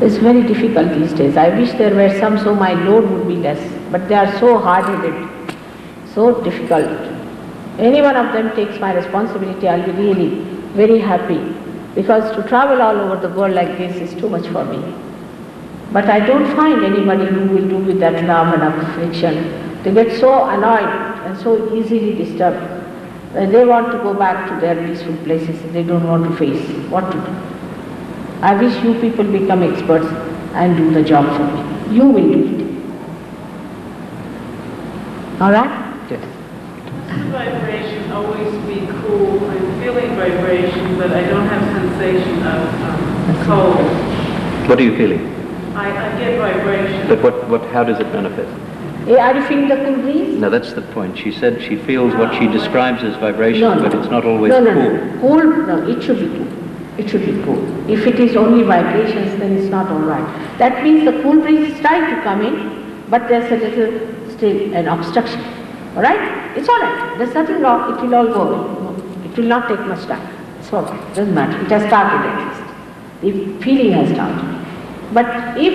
It's very difficult these days. I wish there were some so my load would be less. But they are so hard-headed, so difficult. Any one of them takes my responsibility, I'll be really very happy. Because to travel all over the world like this is too much for me. But I don't find anybody who will do with that love and affection. They get so annoyed and so easily disturbed. When they want to go back to their peaceful places, they don't want to face what to do. I wish you people become experts and do the job for me. You will do it. Alright? Yes. Vibration always be cool. I'm feeling vibration, but I don't have sensation of cold. What are you feeling? I get vibration. But how does it manifest? Are you feeling the cool breeze? No, that's the point. She said she feels what she describes as vibration, No. but it's not always No. cool. Cool, no, it should be cool. It should be cool. If it is only vibrations, then it's not alright. That means the cool breeze is trying to come in, but there's a little still an obstruction. Alright? It's alright. There's nothing wrong. It will all go away. It will not take much time. It's alright. Doesn't matter. It has started at least. The feeling has started. But if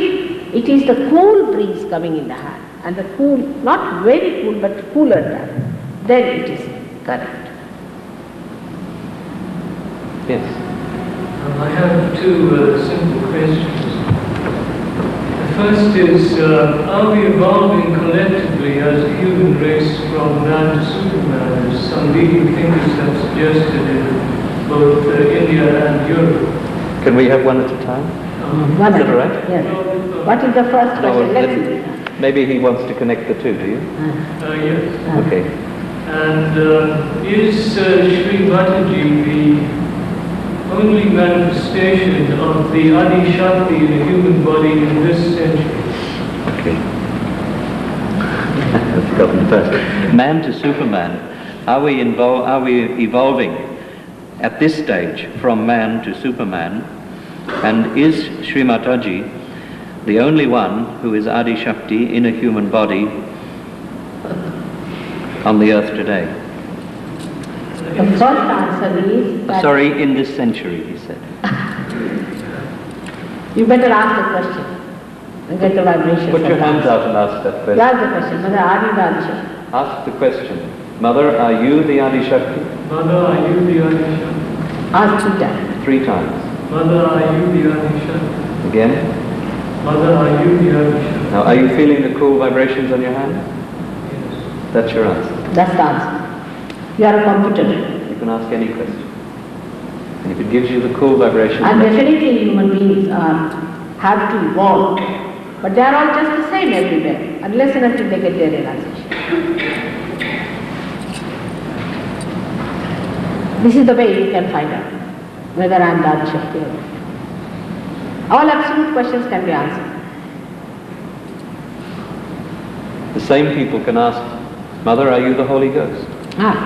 it is the cool breeze coming in the hand, and the cool, not very cool, but cooler than, then it is correct. Yes. I have two simple questions. The first is, are we evolving collectively as a human race from man to Superman, as some leading thinkers have suggested in both India and Europe? Can we have one at a time? One Is that at- all right? Yes. What is the first question? Let's see. Maybe he wants to connect the two, do you? Yes. Okay. And is Shri Mataji the only manifestation of the Adi Shakti in a human body in this century? Okay. I've forgotten the first. Man to Superman. Are we evolving at this stage from man to Superman? And is Shri Mataji the only one who is Adi Shakti in a human body on the earth today? The first answer is that Sorry, in this century, he said. you better ask the question and get the vibration. Put your hands out and ask that question. That's the question. Mother Adi Shakti. Ask the question. Mother, are you the Adi Shakti? Mother, are you the Adi Shakti? Ask 3 times. 3 times. Mother, are you the Adi Shakti? Again. Mother, are you the Adi Shakti? Now, are you feeling the cool vibrations on your hand? Yes. That's your answer. That's the answer. You are a computer. You can ask any question. And if it gives you the cool vibrations, And definitely human beings have to evolve. But they are all just the same everywhere, unless and until they get their realization. This is the way you can find out whether I am Adi Shakti or not. All absolute questions can be answered. the same people can ask, Mother, are you the Holy Ghost?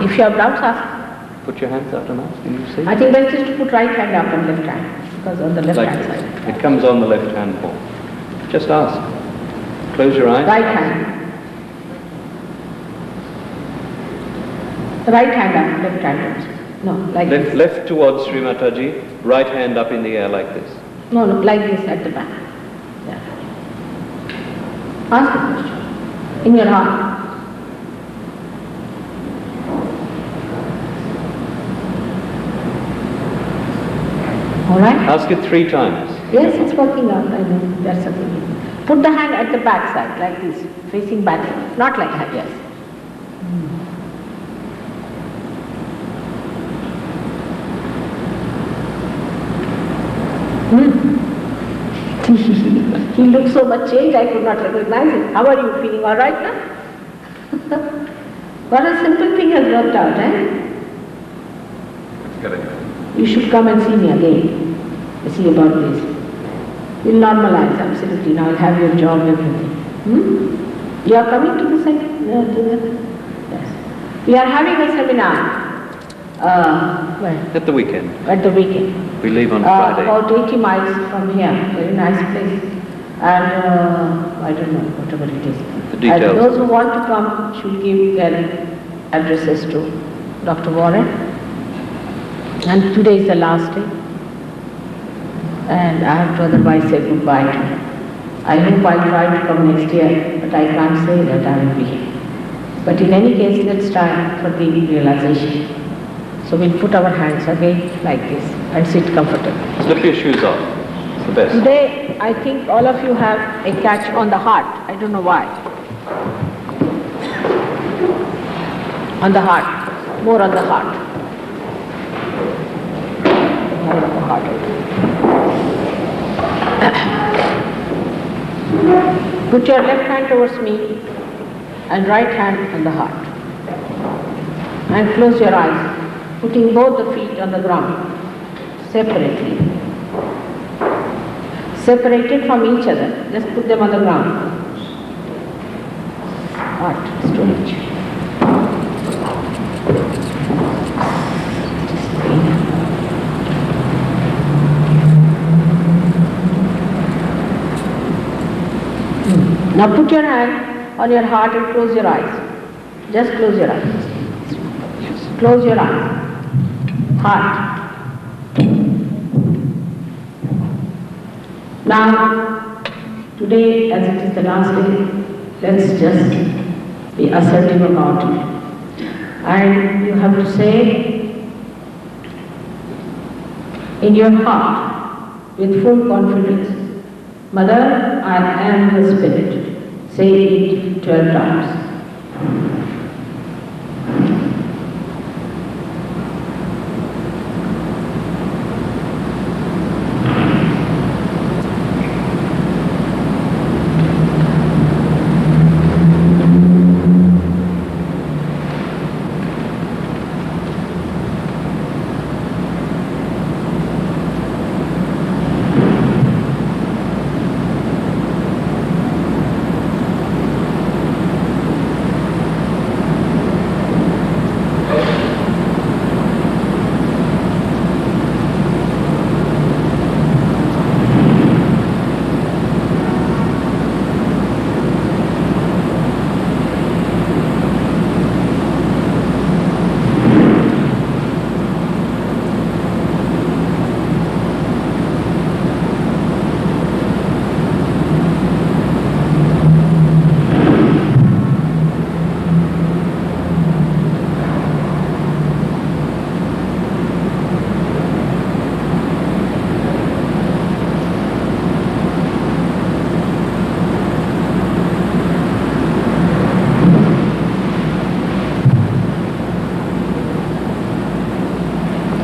If you have doubts, ask. Put your hands out and ask, and you see. I think best is to put right hand up and left hand, because on the left Like hand this. side. It comes on the left hand wall. Just ask. Close your eyes. Right hand. Right hand up, left hand up. No, like this. Left towards Shri Mataji, right hand up in the air like this. No, like this at the back. Yeah. Ask the question. In your heart. All right? Ask it 3 times. Yes, it's working out. I know. That's the thing. Put the hand at the back side, like this, facing back. Not like that, yes. He looked so much changed, I could not recognize him. How are you feeling? All right now? What a simple thing has worked out, eh? Correct. You should come and see me again. See about this. We'll normalize, absolutely. Now I'll have your job, everything. You are coming to the second? Yes. We are having a seminar. When? At the weekend. At the weekend. We leave on Friday. About 80 miles from here. Very nice place. And I don't know, whatever it is. The details. And those who want to come should give their addresses to Dr. Warren. And today is the last day. And I have to otherwise say goodbye to him. I hope I'll try to come next year, but I can't say that I will be here. But in any case, let's try for the realization. So we'll put our hands again like this and sit comfortably. Slip your shoes off. It's the best. Today, I think all of you have a catch on the heart. I don't know why. On the heart. More on the heart. More on the heart. Put your left hand towards me and right hand on the heart. And close your eyes, putting both the feet on the ground, separately. Separated from each other, just put them on the ground. Heart, storage. Now put your hand on your heart and close your eyes. Just close your eyes. Close your eyes. Heart. Now, today, as it is the last day, let's just be assertive about it. And you have to say in your heart, with full confidence, Mother, I am the Spirit. Say it 12 times.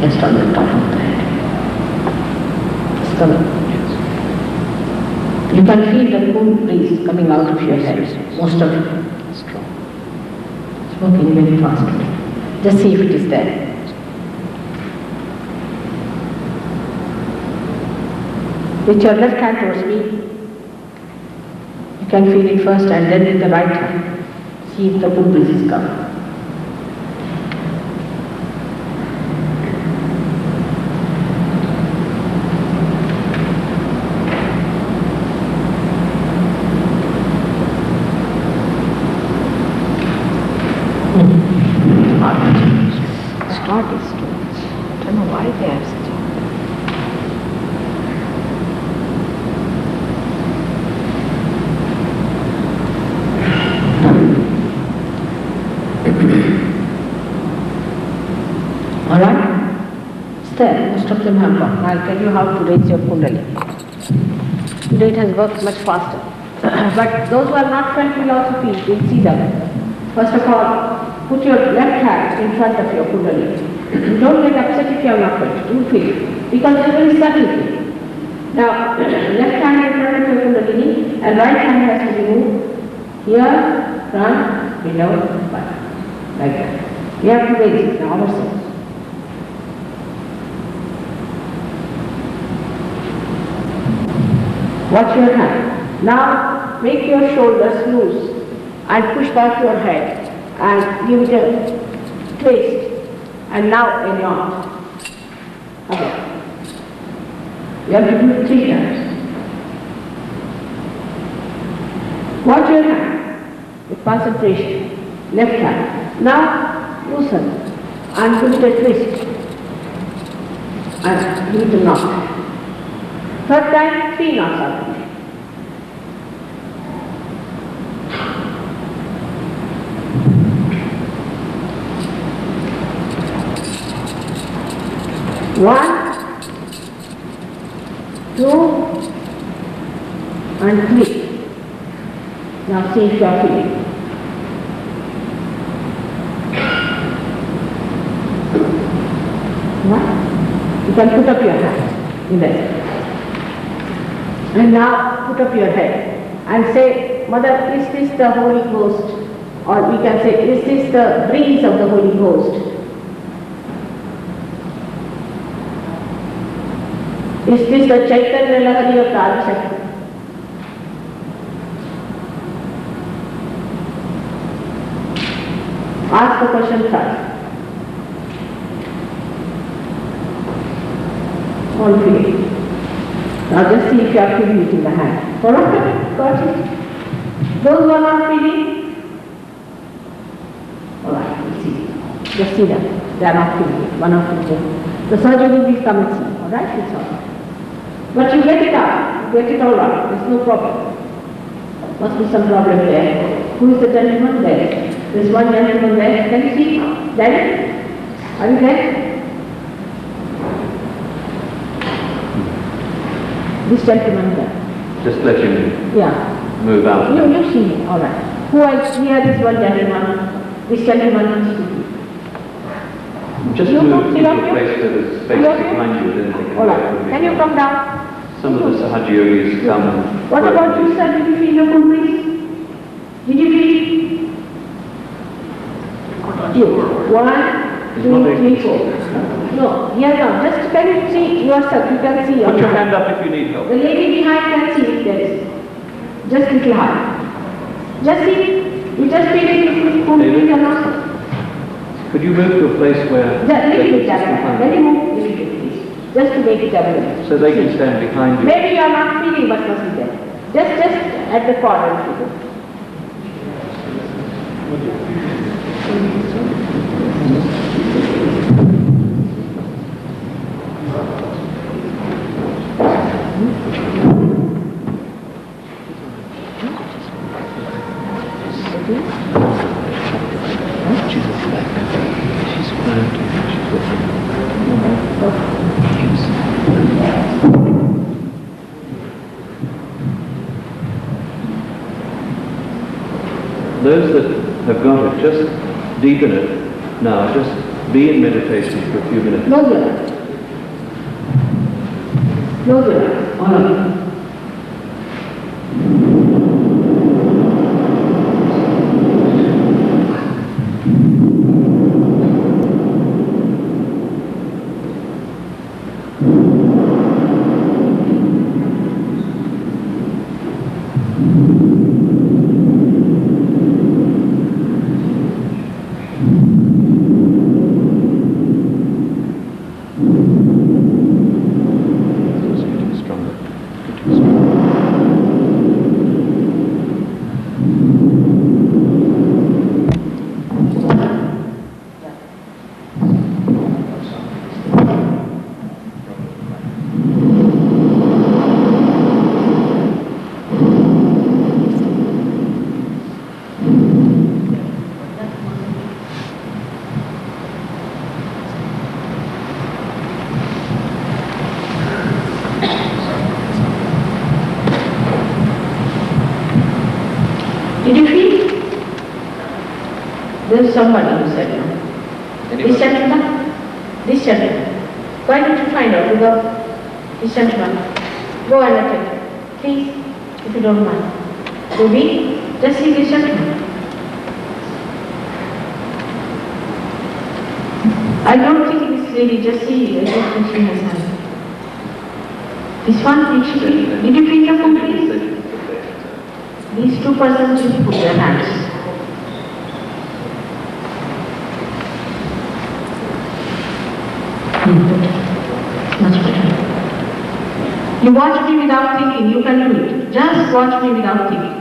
Just on the top of the head. Stomach. You can feel the cool breeze coming out of your head, most of it. Strong. It's working very fast. Just see if it is there. With your left hand towards me, you can feel it first and then with the right hand, see if the cool breeze is coming. Start is too much. I don't know why they have such a... All right? there, most of them have got. I'll tell you how to raise your kundali. Today it has worked much faster. But those who are not felt will also feel, you'll see them. First of all, put your left hand in front of your kundali. Don't get upset if you are not felt, you feel it. Because there is very subtle feel. Now, left hand in front of your kundalini and right hand has to be moved here, front, below, back. Like that. We have to raise it now ourselves. Watch your hand. Now make your shoulders loose and push back your head and give it a twist and now a yawn. Okay. You have to do it 3 times. Watch your hand with concentration. Left hand. Now loosen and give it a twist and give it a knot. Third time, 3 knots are coming. One, 2, and 3. Now see if you are feeling. What? You can put up your hands in there. And now put up your head and say, Mother, is this the Holy Ghost? Or we can say, is this the breeze of the Holy Ghost? Is this the Chaitanya Lahari of Adi Shakti? Ask the question first. All feeling. Now just see if you are feeling it in the hand. Alright? Got it? Those who are not feeling? Alright, we'll see. Just see them. They are not feeling it. One of them. The surgeon will be come and see. Alright? It's all right. But you get it out. You get it all out. There's no problem. Must be some problem there. Who is the gentleman there? There's one gentleman there. Can you see? There? Are you there? This gentleman there. Just let him move out. You see him, all right. Who else? Here is one gentleman. This gentleman needs to be. Just move to a place where there's space behind you. Then they can all right. Can you come down? Some of the Sahaja yogis come. What about you, sir? Did you feel your cool breeze? Did you feel? You. 1, 2, 3, 4. No, here now. Just can you see yourself? You can see. Put your hand up if you need help. The lady behind can see if there is. Just little high. Just see. You just feel it if you cool breeze or not. Could you move to a place where little bit behind. Let me move little bit, please. Just to make it available. So they can stand behind you. Maybe you are not feeling but must be there. Just at the corner if you go. Those that have got it, just deepen it now. Just be in meditation for a few minutes. Close your eyes. Close your eyes. All of you. There's somebody who said no. This gentleman? This gentleman. Why don't you find out? You go. This gentleman. Go and attend. Please, if you don't mind. Ruby, just see this gentleman. I don't think this lady, just see, I just think she has hand. This one, did you feel the food, please? These two persons will put their hands. Much better. You watch me without thinking, you can do it. Just watch me without thinking.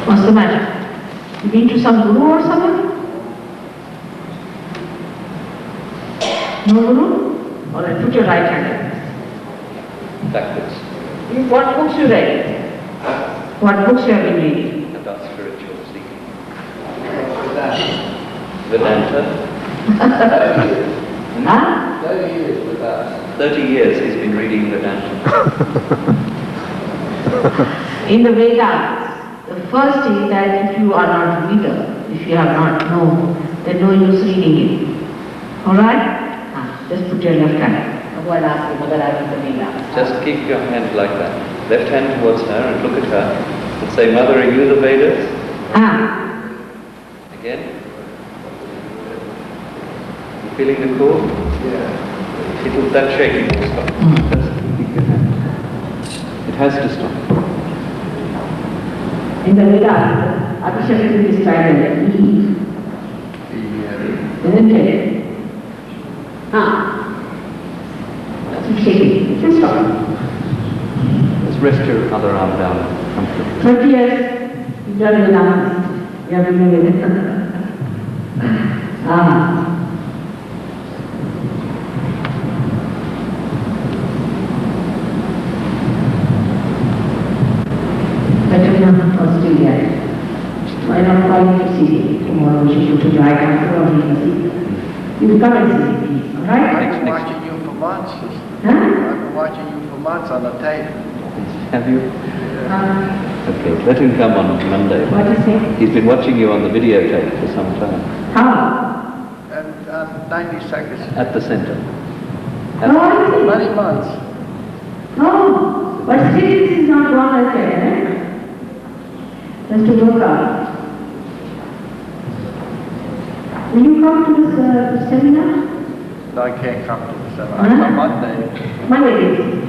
What's the matter? You been to some guru or something? No guru? Alright, put your right hand up. Backwards. What books you read? What books you have been reading? About spiritual seeking. Vedanta. Huh? 30 years with us. 30 years he's been reading Vedanta. In the Vedas, the first is that if you are not a reader, if you have not known, then no use reading it. Alright? Just put your left hand. Just keep your hand like that. Left hand towards her and look at her and say, Mother, are you the Vedas? Again. You feeling the core? Yeah. That shaking will stop. Just keep your hand. It has to stop. In the Vedas, Abhishek is described as Eve. Isn't it? Keep shaking. Just stop. Just rest your other arm down comfortably. 30 years, you've done Vedas. You have been doing it. Australia. Why not call you to see me? Tomorrow she should do I come to or you come and see me, please, alright? I've been watching you for months. Huh? I've been watching you for months on the tape. Have you? Okay, let him come on Monday. What is it? He's been watching you on the videotape for some time. How? And 90 seconds. At the center. Many months. Oh, but still this is not gone as yet, eh? Just to work out. Will you come to this seminar? No, I can't come to the seminar. Huh? On Monday. Monday,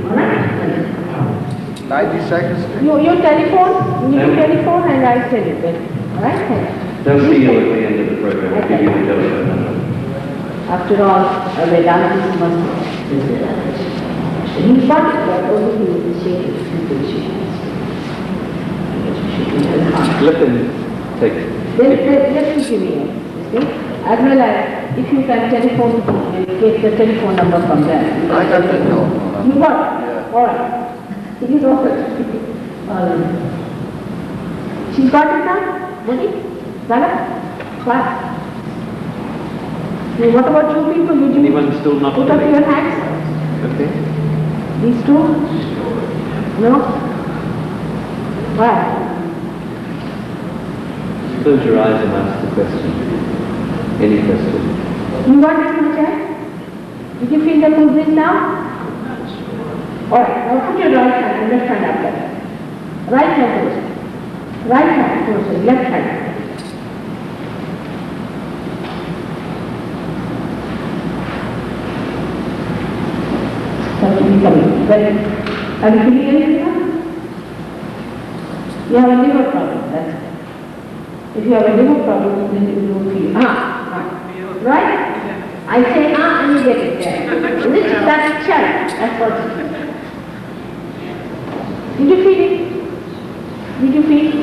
alright? 90 seconds. You telephone, you telephone and I'll tell you then. Alright? They'll see you at the end of the program. I'll give you the telephone number. After all, a Vedantist must be he's not only he will be shaking, he will be shaking. Let them take it. Let me give you, see? As well as if you can telephone, get the telephone number from there. I got the telephone number. You got it? Yeah. Alright. You know it. Alright. She's got it now? Money? Zala? What? Now, what about you people? Did you Anyone still not put up doing? your hands? Okay. These two? No? Why? Close your eyes and ask the question. Any question. You want it, Mataji? Did you feel the cool breeze now? Alright, now put your right hand and left hand up there. Right hand first. Right hand first, left hand. That will be coming. Well, are you feeling anything now? You have a liver problem, that's it. If you have a liver problem, then you don't feel. Right? I say and you get it there. That's challenge. That's what it is. Did you feel it? Did you feel it?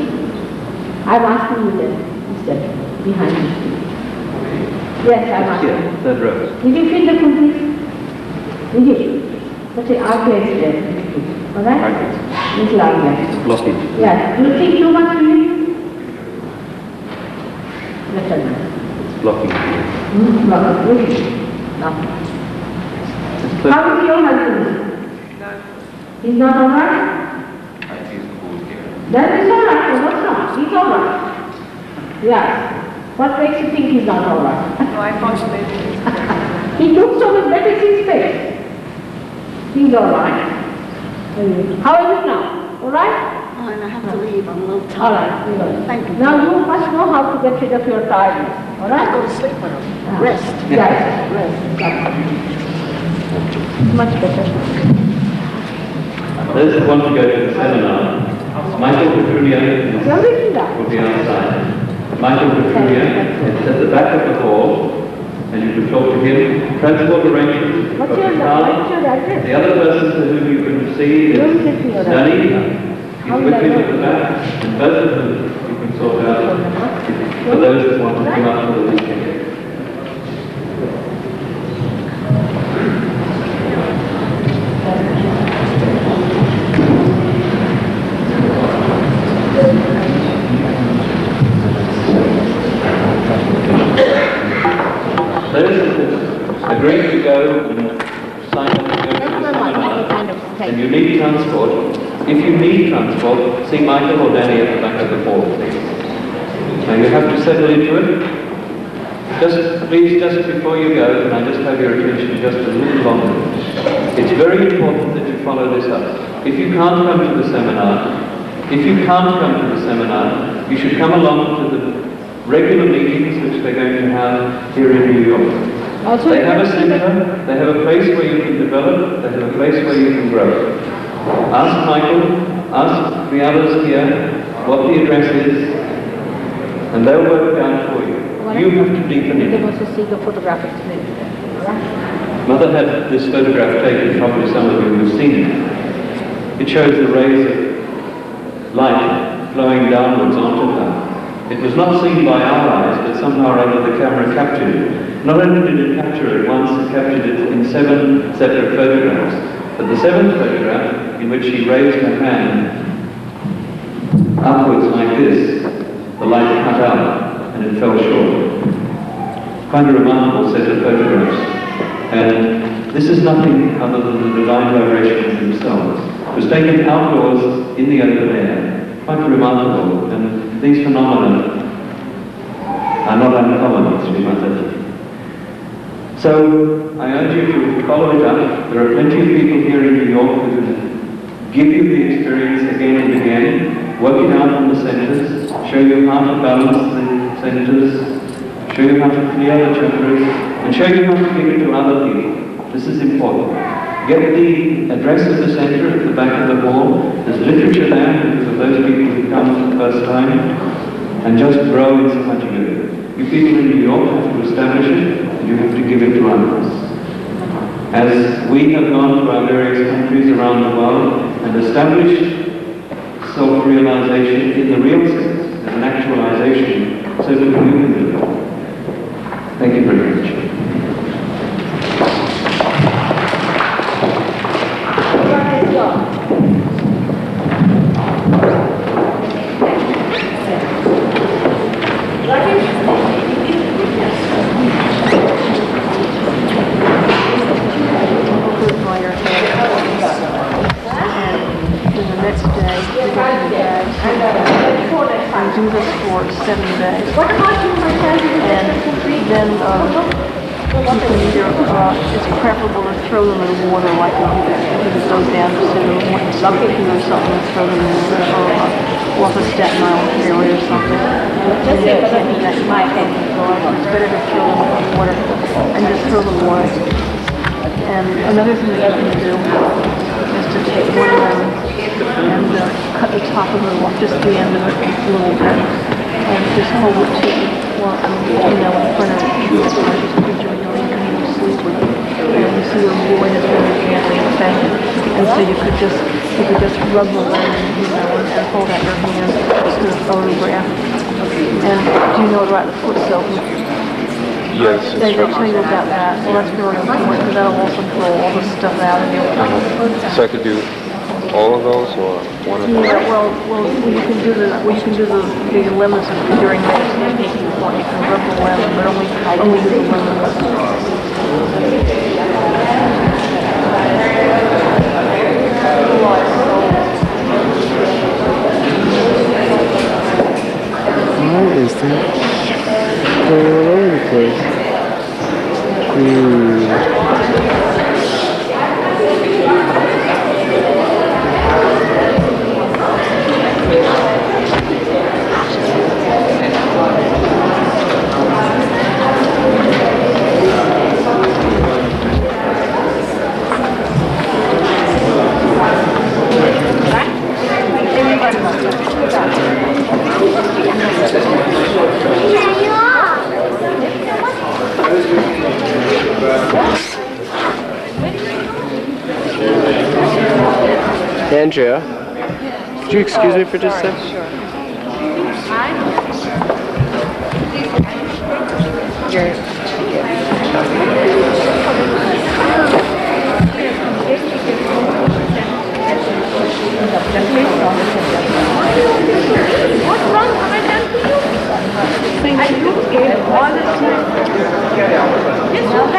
I'm asking you then, instead, behind you. Yes, I'm asking Here, you. third row. Did you feel the cool breeze? Did you? Let's say our place there. Alright? Little out there. Blockage. Yes. Do you think too much feeling? Listen. It's blocking. Blockage. Really? No. Just close. How is your husband? He's not alright? Then he's all right. What's wrong? He's all right. Yes. What makes you think he's not all right? No, I thought maybe. He looks so much better in his face. He's all right. How are you now? All right? Oh, and I have to leave, I'm a little All tired. right. You know. Thank you. Now you must know how to get rid of your tiredness. All I right? go to sleep with him. Rest. Yes. Rest. Much better. Those who want to go to the seminar, Michael Petrulia You're making that. will be outside. Michael Petrulia is at the back of the hall, and you can talk to him. Transport arrangements. What's your address? The other person to whom you can see is Danny. He's with him at the back, and both of them you can sort out for those who want to come up for the weekend. Those who agree to go and sign up to go to the seminar, and you need transport, if you need transport, see Michael or Danny at the back of the hall, please. Now you have to settle into it. Please, just before you go, can I just have your attention just a little longer? It's very important that you follow this up. If you can't come to the seminar, you should come along to the regular meetings which they're going to have here in New York. Also, They have a center, they have a place where you can develop, they have a place where you can grow. Ask Michael, ask the others here what the address is, and they'll work it out for you. You have to deepen They it. must see the photographic today. Mother had this photograph taken, probably some of you have seen it. It shows the rays of light flowing downwards onto her. It was not seen by our eyes, but somehow or other the camera captured it. Not only did it capture it once, it captured it in 7 separate photographs. But the 7th photograph, in which she raised her hand upwards like this, the light cut out and it fell short. Quite a remarkable set of photographs. And this is nothing other than the divine vibrations themselves. It was taken outdoors in the open air. Quite remarkable. And these phenomena are not uncommon, Shri Mataji. So, I urge you to follow it up. There are plenty of people here in New York who can give you the experience again and again, work it out in the centers, show you how to balance the centers, show you how to clear the chakras, and show you how to give it to other people. This is important. Get the address of the center at the back of the hall. There's literature there for those people who come for the first time, and just grow inside you. You people in New York have to establish it, and you have to give it to others. As we have gone to our various countries around the world and established self-realization in the real sense, as an actualization, so that you can do it. Thank you very much. Do this for 7 days. And then you can either, it's preferable to throw them in water like if it goes down to the or something and throw them in water or off a Staten Island area or something. And you can't do that in my opinion, so it's better to throw them in water and just throw them away. And another thing that you can do is to take one lemon and cut the top of it off, just the end of it a little bit, and just hold it to in front of you as much as you can sleep with it. And you see your void is very gently affected. And so you could just rub the lemon, and hold out your hand to the photograph. And do you know about the foot selfie? Yes, They will tell you about that. Well, that's very important because that'll also throw all the stuff out of you. So I could do all of those or one of them? Yeah, well, you can do the lemons during meditation if you want. You can rub the lemon, but only do the lemons. Andrea, could you excuse me for just a second? Sure. What's wrong? Have I done to you? I do it all the time. Yes,